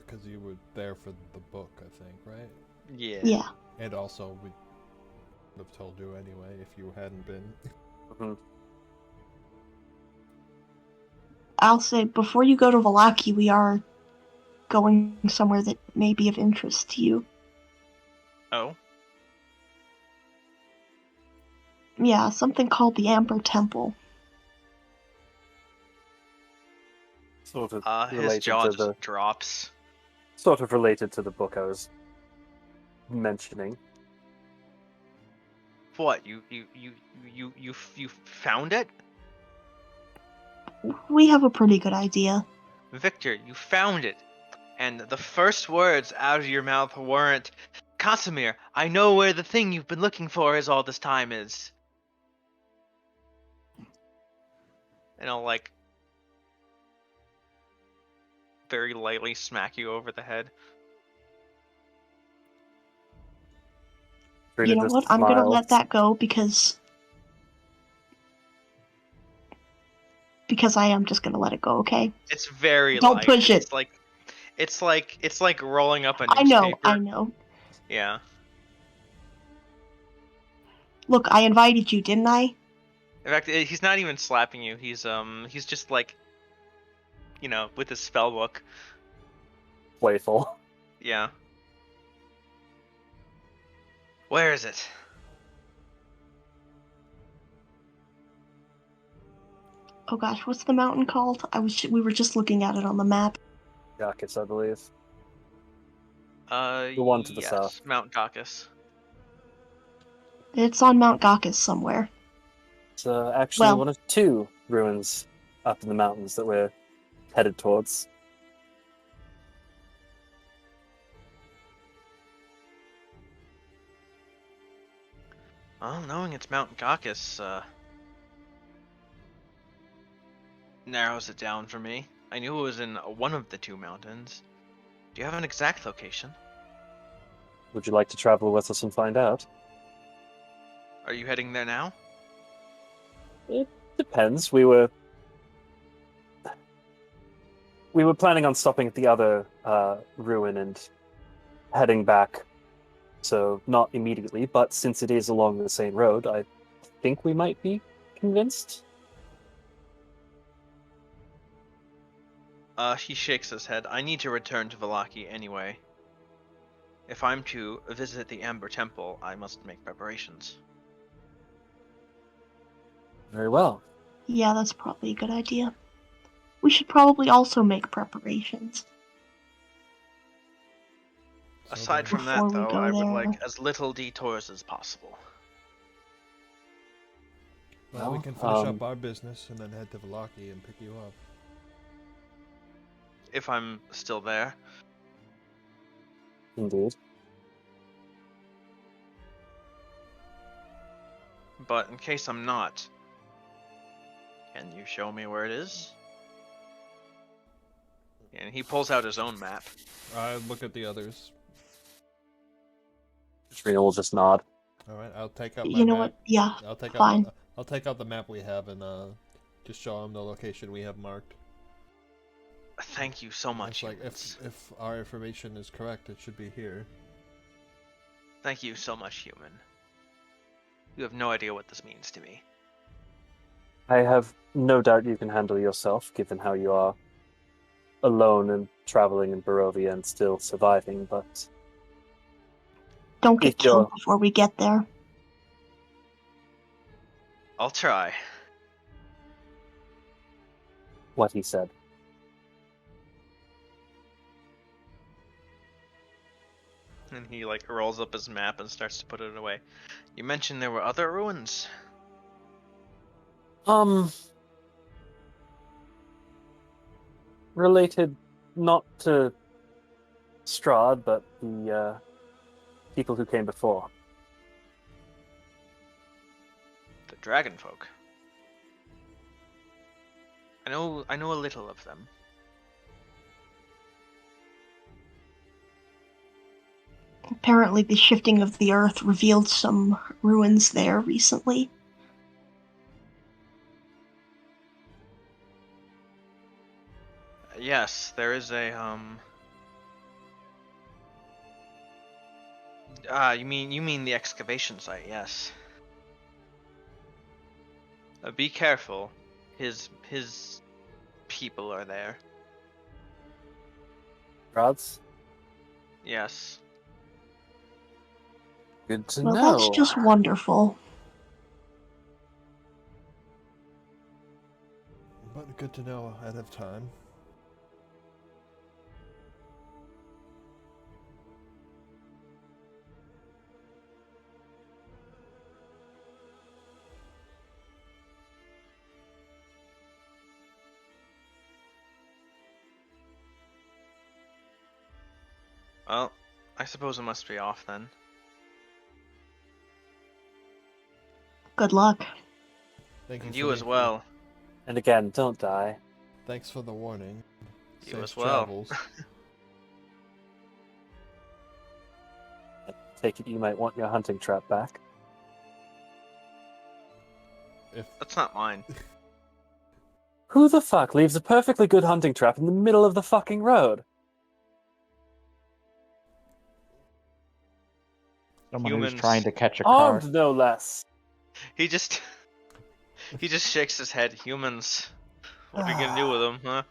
because you were there for the book, I think, right? Yeah. Yeah. And also, we would have told you anyway if you hadn't been. Mm-hmm. I'll say, before you go to Valaki, we are going somewhere that may be of interest to you. Oh. Yeah, something called the Amber Temple. Sort of His related jaw to just drops. sort of related to the book I was mentioning. What? You found it? We have a pretty good idea. Victor, you found it. And the first words out of your mouth weren't, Casimir, I know where the thing you've been looking for is all this time is. And I'll, like, very lightly smack you over the head. Frida You know just what? I'm gonna smiles. let that go because I am just gonna let it go, okay? It's very Don't light. push it. It's like It's like rolling up a I newspaper. know. Yeah. Look, I invited you, didn't I? In fact, he's not even slapping you. He's just like, with his spell book. Playful. Yeah. Where is it? Oh gosh, what's the mountain called? We were just looking at it on the map. Yakis, I believe. The one to the Yes, south. Mount Caucasus. It's on Mount Gakis somewhere. It's actually Well- one of two ruins up in the mountains that we're headed towards. Well, knowing it's Mount Caucasus, narrows it down for me. I knew it was in one of the two mountains. Do you have an exact location? Would you like to travel with us and find out? Are you heading there now? It depends. We were planning on stopping at the other ruin and heading back. So not immediately, but since it is along the same road, I think we might be convinced. He shakes his head. I need to return to Vallaki anyway. If I'm to visit the Amber Temple, I must make preparations. Very well. Yeah, that's probably a good idea. We should probably also make preparations. Aside from Before that, we though, go I would there. like as little detours as possible. Well, we Well, can finish up our business and then head to Vallaki and pick you up. If I'm still there. Indeed. But in case I'm not, can you show me where it is? And he pulls out his own map. I look at the others. Trina will just nod. All right, I'll take out my You know map. what? Yeah, I'll take fine. out. I'll take out the map we have and just show him the location we have marked. Thank you so much. It's like humans. if our information is correct, it should be here. Thank you so much, human. You have no idea what this means to me. I have no doubt you can handle yourself, given how you are alone and traveling in Barovia and still surviving, but Don't get if you're- killed before we get there. I'll try. what he said. And he rolls up his map and starts to put it away. You mentioned there were other ruins. Related not to Strahd, but the people who came before. The dragon folk. I know a little of them. Apparently, the shifting of the earth revealed some ruins there recently. Yes, there is a you mean the excavation site? Yes. Be careful. His people are there. Rods? Yes. Good to Well, know. that's just wonderful. But good to know ahead of time. Well, I suppose it must be off then. Good luck. Thank you. And for you the as well. And again, don't die. Thanks for the warning. You Safe as well. travels. I take it you might want your hunting trap back. If That's not mine. Who the fuck leaves a perfectly good hunting trap in the middle of the fucking road? Someone who's Humans. trying to catch a car. Armed, no less. He just shakes his head. Humans. What are you gonna do with them, huh?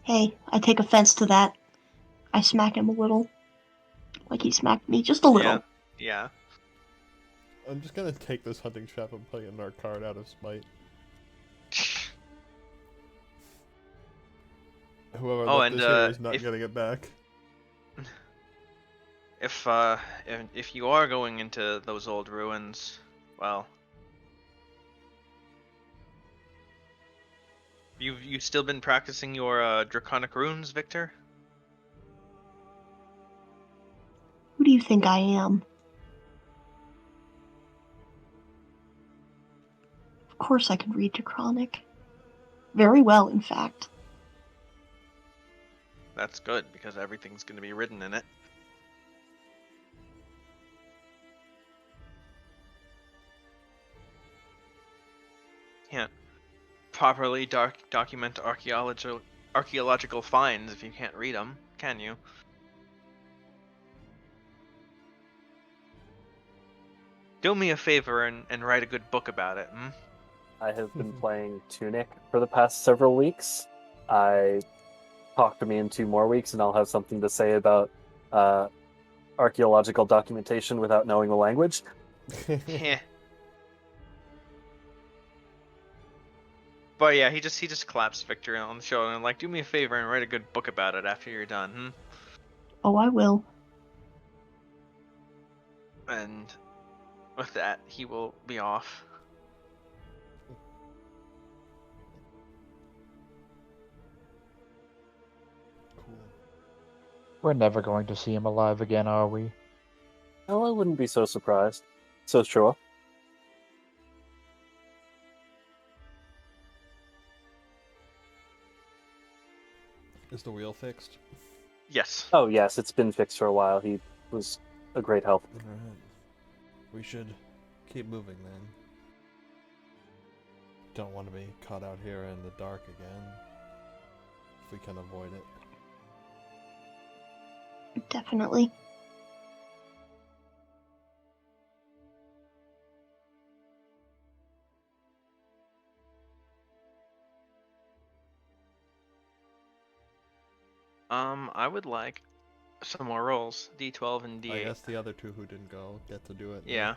Hey, I take offense to that. I smack him a little. Like he smacked me, just a little. Yeah. I'm just gonna take this hunting trap and put it in our cart out of spite. Whoever Oh, left and this here is not if getting it back. if you are going into those old ruins, well, you've still been practicing your draconic runes, Victor? Who do you think I am? Of course I can read Draconic. Very well, in fact. That's good because everything's gonna be written in it. Can't properly document archaeological finds if you can't read them, can you? Do me a favor and write a good book about it, hmm? I have been playing Tunic for the past several weeks. I talk to me in 2 more weeks, and I'll have something to say about archaeological documentation without knowing the language. Heh. But yeah, he just claps Victor on the shoulder and like, do me a favor and write a good book about it after you're done, hmm? Oh, I will. And with that, he will be off. Cool. We're never going to see him alive again, are we? Oh, I wouldn't be so surprised. So sure. Is the wheel fixed? Yes. Oh yes, it's been fixed for a while. He was a great help. Alright. We should keep moving then. Don't want to be caught out here in the dark again. If we can avoid it. Definitely. I would like some more rolls. D12 and I D8. guess the other two who didn't go get to do it. then. Yeah.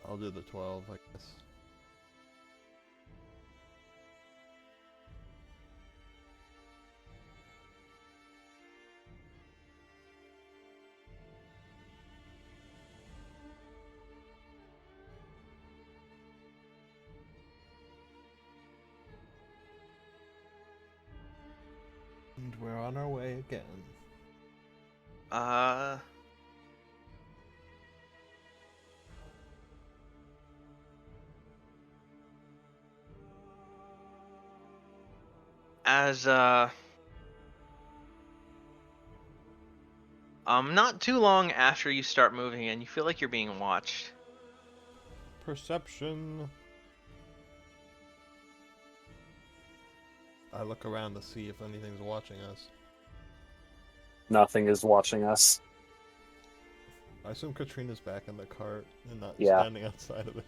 I'll do the 12, I guess. And we're on our way again. Uh. As not too long after you start moving in, you feel like you're being watched. Perception. I look around to see if anything's watching us. Nothing is watching us. I assume Katrina's back in the cart and not Yeah. standing outside of it.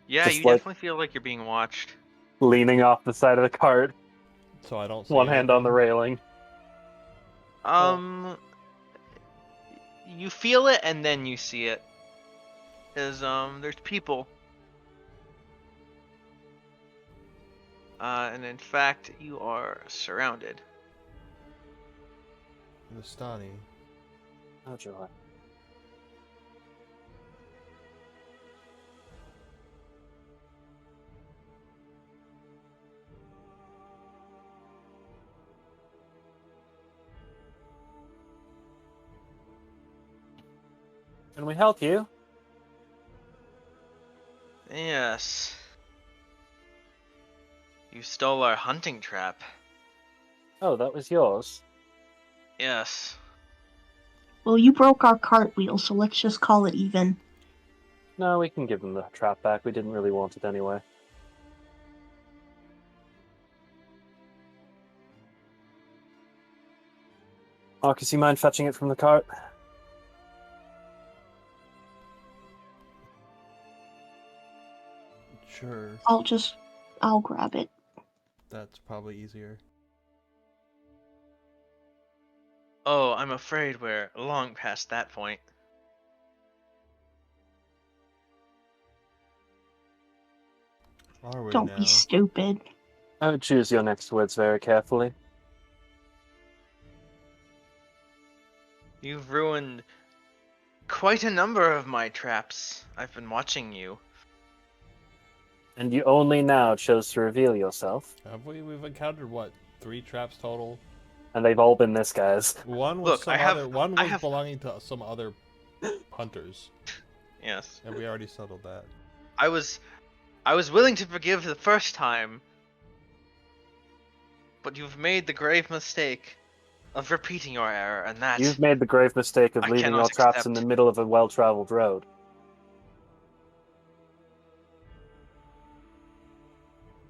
Yeah, Just you like- definitely feel like you're being watched. Leaning off the side of the cart, So I don't see one hand on the anything. railing. You feel it and then you see it. There's people. And in fact, you are surrounded. Mustani. Oh joy. Can we help you? Yes. You stole our hunting trap. Oh, that was yours. Yes. Well, you broke our cartwheel, so let's just call it even. No, we can give him the trap back. We didn't really want it anyway. Marcus, you mind fetching it from the cart? Sure, I'll grab it. that's probably easier. Oh, I'm afraid we're long past that point. Are we Don't now? be stupid. I would choose your next words very carefully. You've ruined quite a number of my traps. I've been watching you. And you only now chose to reveal yourself. Have we? We've encountered what? 3 traps total. And they've all been this guy's. One was Look, One I was have- belonging to some other hunters, Yes. and we already settled that. I was willing to forgive the first time, but you've made the grave mistake of repeating your error, and that You've made the grave mistake of I leaving cannot your traps in accept. the middle of a well-traveled road.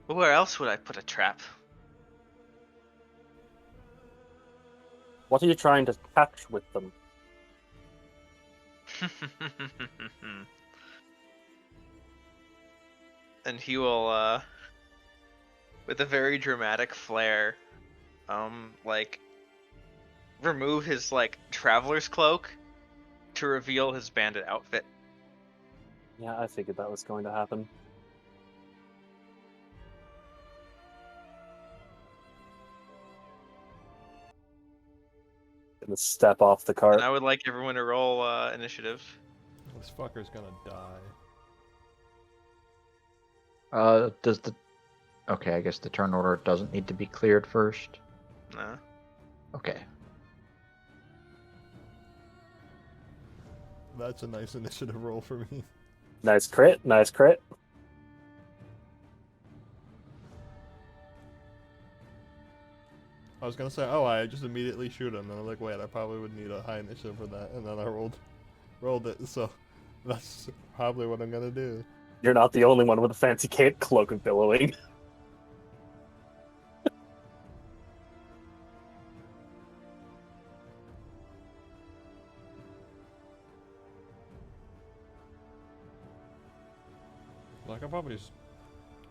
Where else would I put a trap? What are you trying to catch with them? And he will, with a very dramatic flair, like, remove his, like, traveler's cloak to reveal his bandit outfit. Yeah, I figured that was going to happen. Gonna step off the cart. And I would like everyone to roll, initiative. This fucker's gonna die. Does the... Okay, I guess the turn order doesn't need to be cleared first. Nah. Okay. That's a nice initiative roll for me. Nice crit, nice crit. I was gonna say, oh, I just immediately shoot him, and I'm like, wait, I probably would need a high initiative for that, and then I rolled it, so that's probably what I'm gonna do. You're not the only one with a fancy cloak of billowing. Like, I probably just...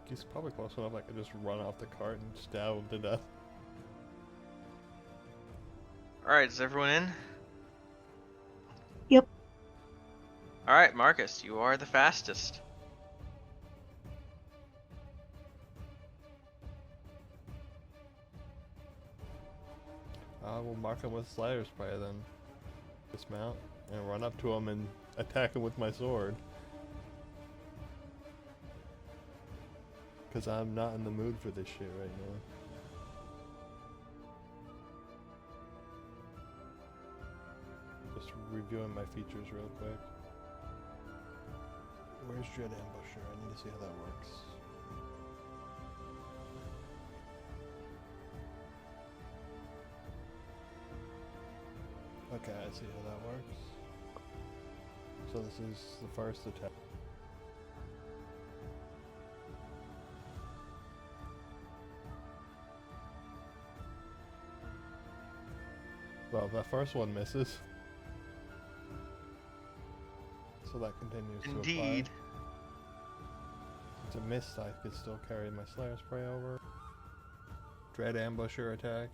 He's probably close enough I could just run off the cart and stab him to death. Alright, is everyone in? Yep. Alright, Marcus, you are the fastest. I will mark him with Slayer's Spray then. Dismount and run up to him and attack him with my sword. Because I'm not in the mood for this shit right now. Just reviewing my features real quick. Where's Dread Ambusher? I need to see how that works. Okay, I see how that works. So this is the first attack. Well, that first one misses. So that continues to apply. Indeed. It's a miss, I could still carry my Slayer Spray over. Dread Ambusher attack.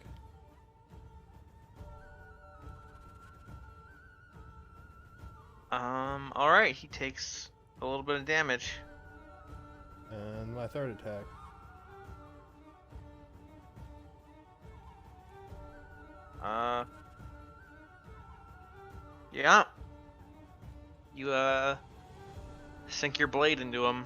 Alright, he takes a little bit of damage. And my third attack. Yeah. You, sink your blade into him.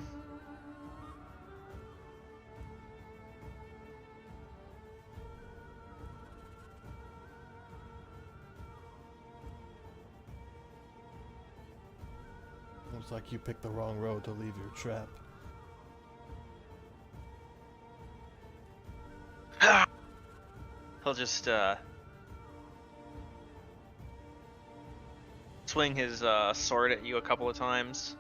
Looks like you picked the wrong road to leave your trap. He'll just, swing his, sword at you a couple of times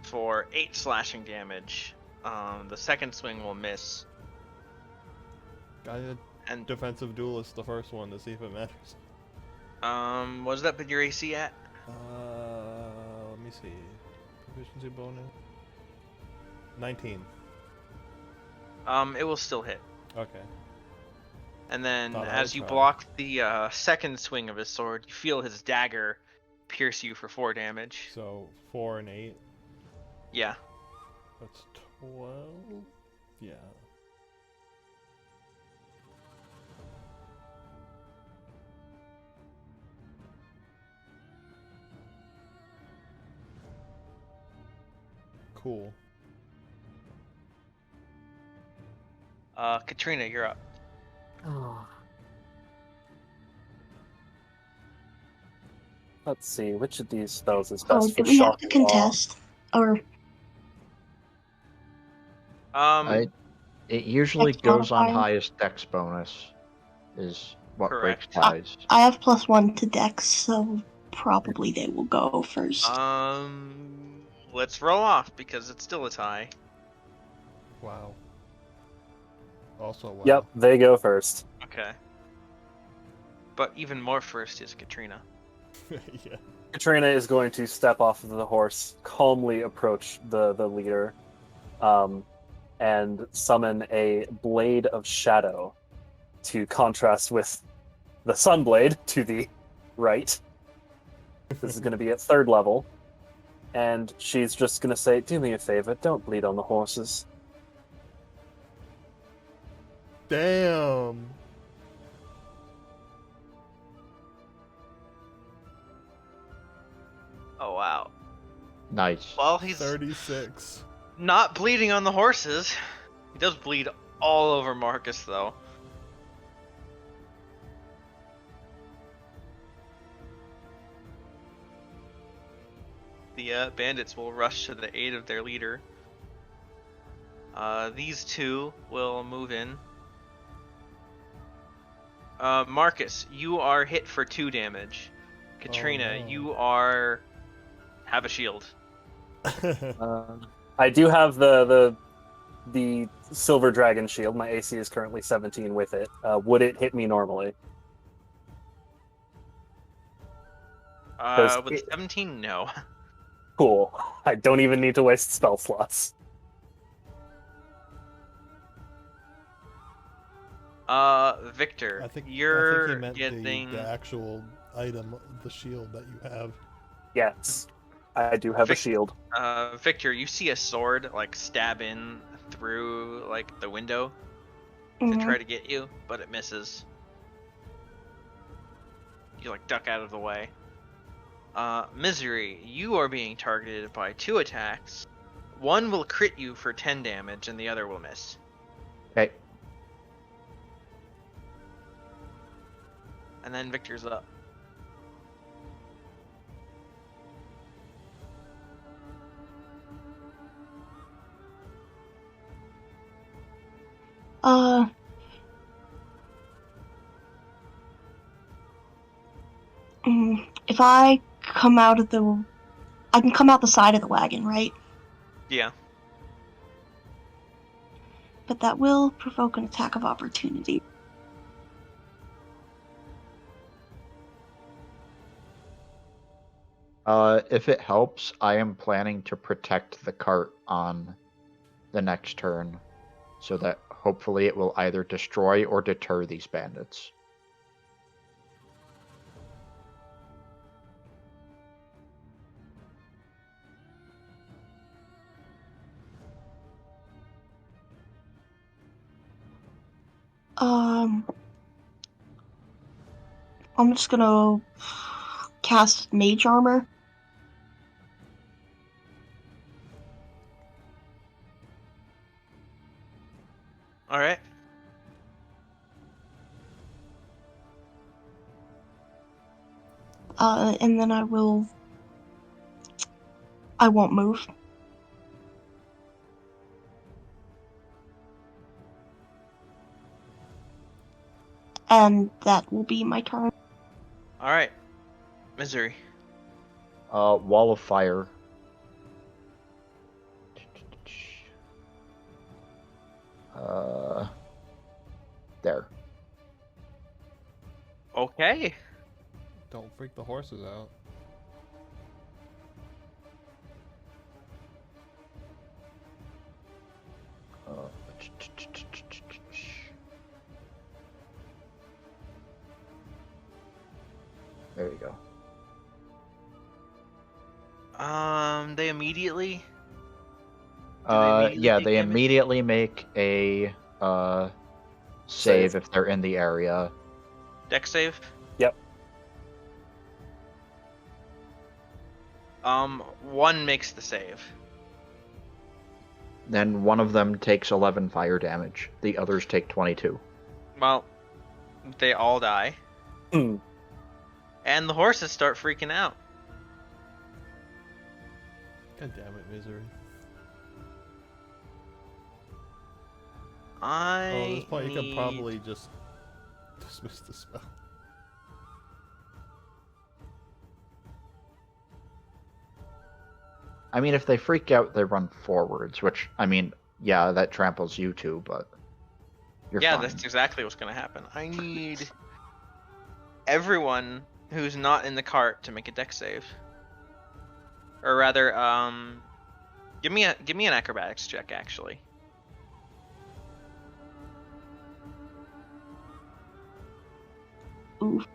for 8 slashing damage. The second swing will miss. I And defensive duelist, the first one, to see if it matters. what does that put your AC at? Let me see. Proficiency bonus. 19. It will still hit. Okay. And then, Thought I as would you try. block the second swing of his sword, you feel his dagger pierce you for 4 damage. So 4 and 8. Yeah. That's 12. Yeah. Cool. Katrina, you're up. Let's see, which of these spells is Oh, best do for we have shock to and awe? contest? Or It usually Dex goes on modifier? highest dex bonus, is what breaks Correct. ties. I have +1 to Dex, so probably they will go first. Let's roll off because it's still a tie. Wow. Also, wow. Yep, they go first. Okay. But even more first is Katrina. Yeah. Katrina is going to step off of the horse, calmly approach the leader, and summon a blade of shadow to contrast with the sunblade to the right. This is going to be at 3rd level. And she's just going to say, do me a favor, don't bleed on the horses. Damn. Oh, wow. Nice. Well, he's 36. not bleeding on the horses. He does bleed all over Marcus, though. The bandits will rush to the aid of their leader. These two will move in. Marcus, you are hit for 2 damage. Katrina, no. you are... have a shield. I do have the silver dragon shield. My AC is currently 17 with it. Would it hit me normally? With 17, no. Cool. I don't even need to waste spell slots. Victor, I think you're he meant getting... the actual item, the shield that you have. Yes, I do have a shield. Victor, you see a sword, like, stab in through, like, the window to Mhm. try to get you, but it misses. You, like, duck out of the way. Misery, you are being targeted by 2 attacks. One will crit you for 10 damage, and the other will miss. Okay. And then Victor's up. If I come out of the... I can come out the side of the wagon, right? Yeah. But that will provoke an attack of opportunity. If it helps, I am planning to protect the cart on the next turn, so that hopefully it will either destroy or deter these bandits. I'm just gonna cast Mage Armor. Alright. And then I won't move. And that will be my turn. Alright. Misery. Wall of fire. There. Okay. Don't freak the horses out. Uh, There you go. They immediately. Yeah, take they damage? immediately make a save Save. if they're in the area. Dex save. Yep. One makes the save. Then one of them takes 11 fire damage. The others take 22. Well, they all die, Hmm. and the horses start freaking out. God damn it, misery. I At this point, you need... could probably just dismiss the spell. I mean, if they freak out, they run forwards, which, I mean, yeah, that tramples you too, but you're Yeah, fine. that's exactly what's gonna happen. I need everyone who's not in the cart to make a dex save, or rather, give me an acrobatics check actually. Oof.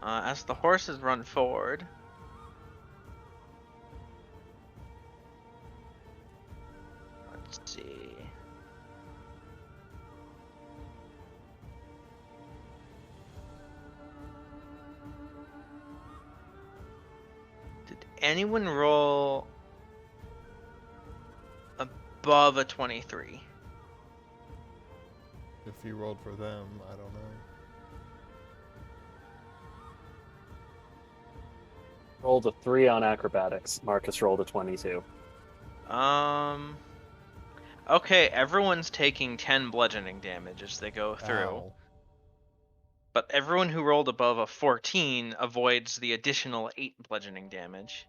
As the horses run forward. Let's see. Did anyone roll above a 23? If you rolled for them, I don't know. Rolled a 3 on acrobatics. Marcus rolled a 22. Okay, everyone's taking 10 bludgeoning damage as they go through. Ow. But everyone who rolled above a 14 avoids the additional 8 bludgeoning damage.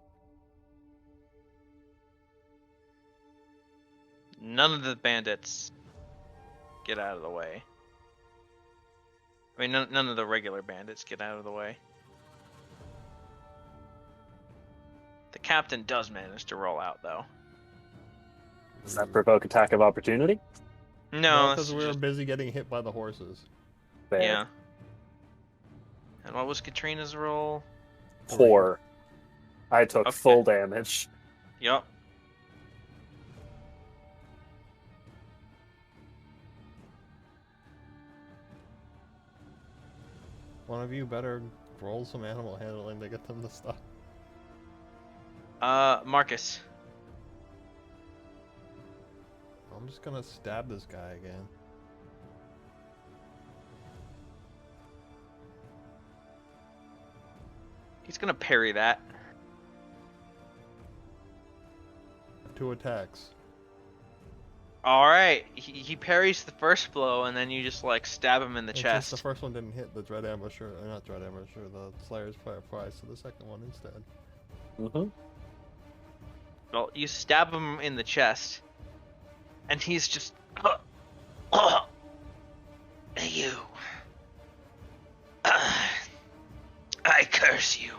None of the bandits get out of the way. I mean, none of the regular bandits get out of the way. The captain does manage to roll out, though. Does that provoke attack of opportunity? No, because that's we were just... busy getting hit by the horses. Fair. Yeah. And what was Katrina's roll? 4. I took Okay. full damage. Yup. One of you better roll some animal handling to get them to stop. Marcus. I'm just gonna stab this guy again. He's gonna parry that. 2 attacks. Alright, he parries the first blow, and then you just, like, stab him in the And chest. since the first one didn't hit the Dread Ambusher, not Dread Ambusher, the Slayer's Fire Prize, so the second one instead. Mm-hmm. Well, you stab him in the chest, and he's just... You. I curse you.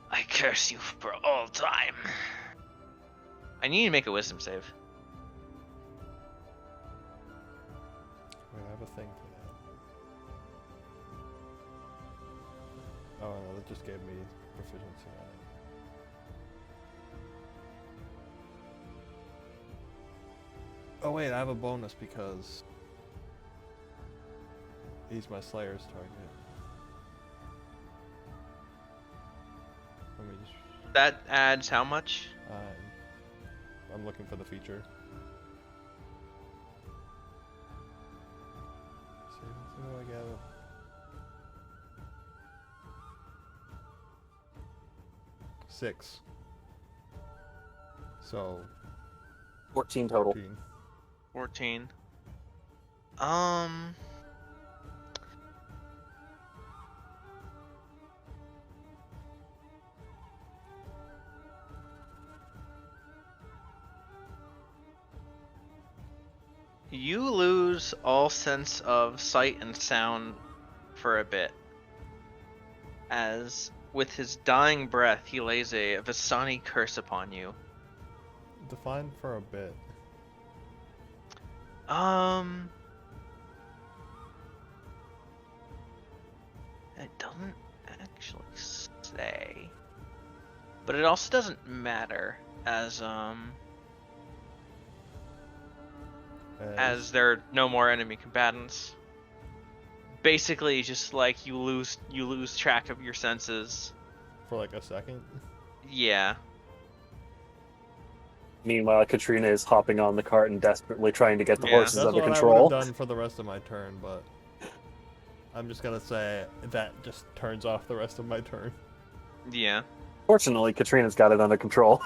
I curse you for all time. I need to make a wisdom save. Wait, I have a thing for that. Oh no, that just gave me proficiency on it. Oh wait, I have a bonus because he's my Slayer's target. Let me just... That adds how much? I'm looking for the feature. See what I get. 6. So 14 total. 14. 14. You lose all sense of sight and sound for a bit, as with his dying breath he lays a Vistani curse upon you. Define for a bit. It doesn't actually say, but it also doesn't matter as there are no more enemy combatants. Basically, just like you lose track of your senses. For like a second. Yeah. Meanwhile, Katrina is hopping on the cart and desperately trying to get the Yeah. horses That's under what control. I would have done for the rest of my turn, but I'm just gonna say that just turns off the rest of my turn. Yeah. Fortunately, Katrina's got it under control.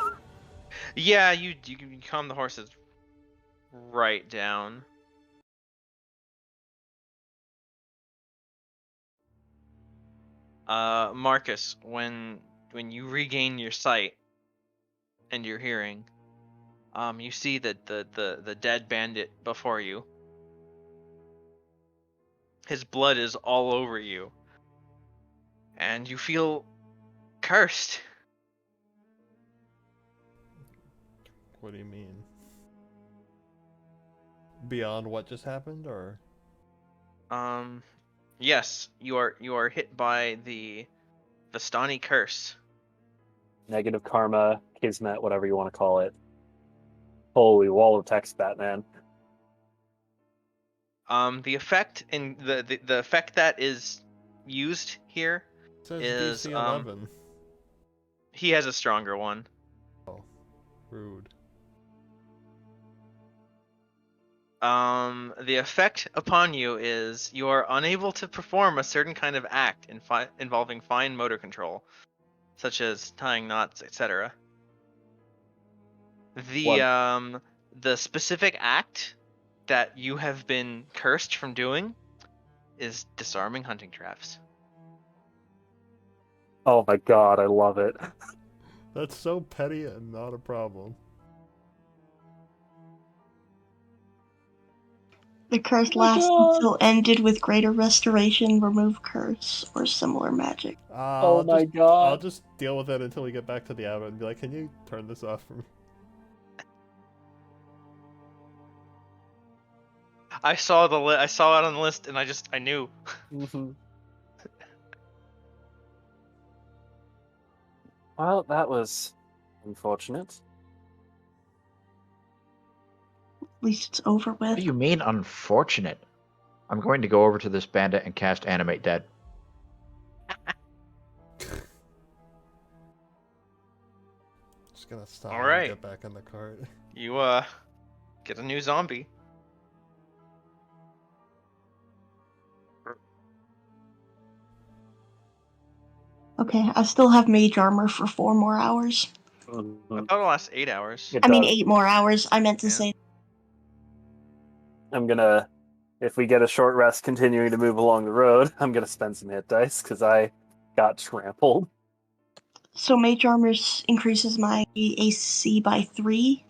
Yeah, you can calm the horses right down. Marcus, when you regain your sight and your hearing, you see that the dead bandit before you. His blood is all over you. And you feel cursed. What do you mean? Beyond what just happened, or? Yes, you are hit by the Vistani curse. Negative karma, kismet, whatever you want to call it. Holy wall of text, Batman. The effect in the effect that is used here It says is DC 11. he has a stronger one. Oh, rude. The effect upon you is you are unable to perform a certain kind of act involving fine motor control, such as tying knots, etc. The specific act that you have been cursed from doing is disarming hunting traps. Oh my god, I love it. That's so petty and not a problem. The curse lasts until ended with greater restoration, remove curse, or similar magic. Oh my god. I'll just deal with it until we get back to the abbot and be like, can you turn this off for me? I saw I saw it on the list, and I knew. Mm-hmm. Well, that was unfortunate. At least it's over What with. do you mean, unfortunate? I'm going to go over to this bandit and cast Animate Dead. Just gonna stop All and right. get back in the cart. You get a new zombie. Okay, I still have mage armor for 4 more hours. I thought it lasts 8 hours. It I mean, does. 8 more hours. I meant to Yeah. say. I'm gonna, if we get a short rest continuing to move along the road, I'm gonna spend some hit dice because I got trampled. So mage armor increases my AC by 3.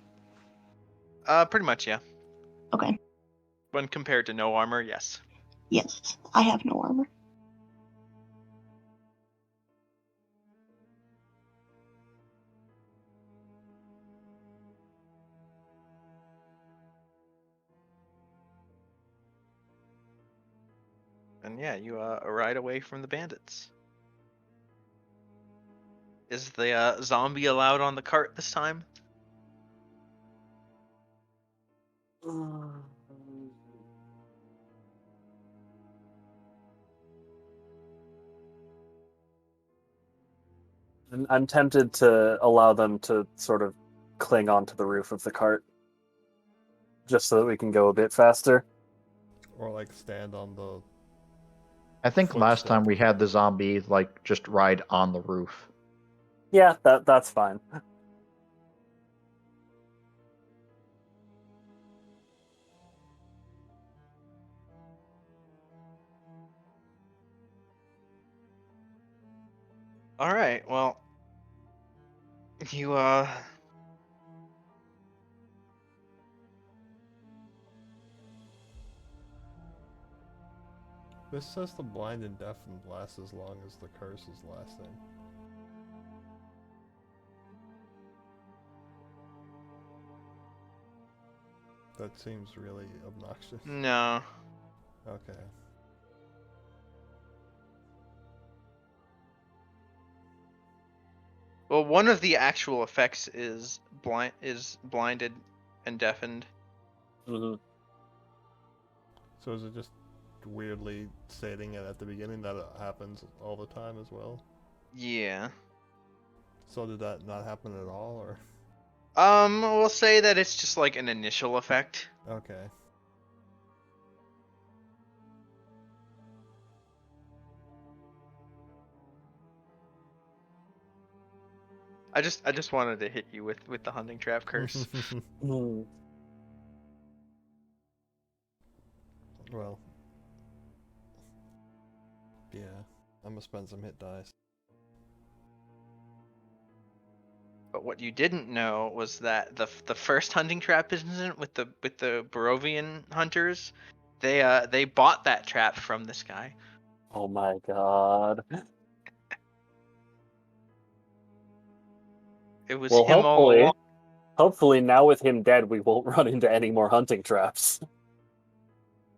Pretty much, yeah. Okay. When compared to no armor, yes. Yes, I have no armor. And yeah, you ride away from the bandits. Is the zombie allowed on the cart this time? I'm tempted to allow them to sort of cling onto the roof of the cart, just so that we can go a bit faster. Or like stand on the... I think last Footstep. time we had the zombie, like, just ride on the roof. Yeah, that's fine. All right. Well, you you This says the blind and deafened last as long as the curse is lasting. That seems really obnoxious. No. Okay. Well, one of the actual effects is blinded and deafened. Hmm. So is it just weirdly stating it at the beginning that it happens all the time as well? Yeah. So did that not happen at all, or? We'll say that it's just like an initial effect. Okay. I just wanted to hit you with the hunting trap curse. Well. Yeah. I'm gonna spend some hit dice. But what you didn't know was that the first hunting trap incident with the Barovian hunters, they bought that trap from this guy. Oh my god. It was Well, him all along. hopefully now with him dead, we won't run into any more hunting traps.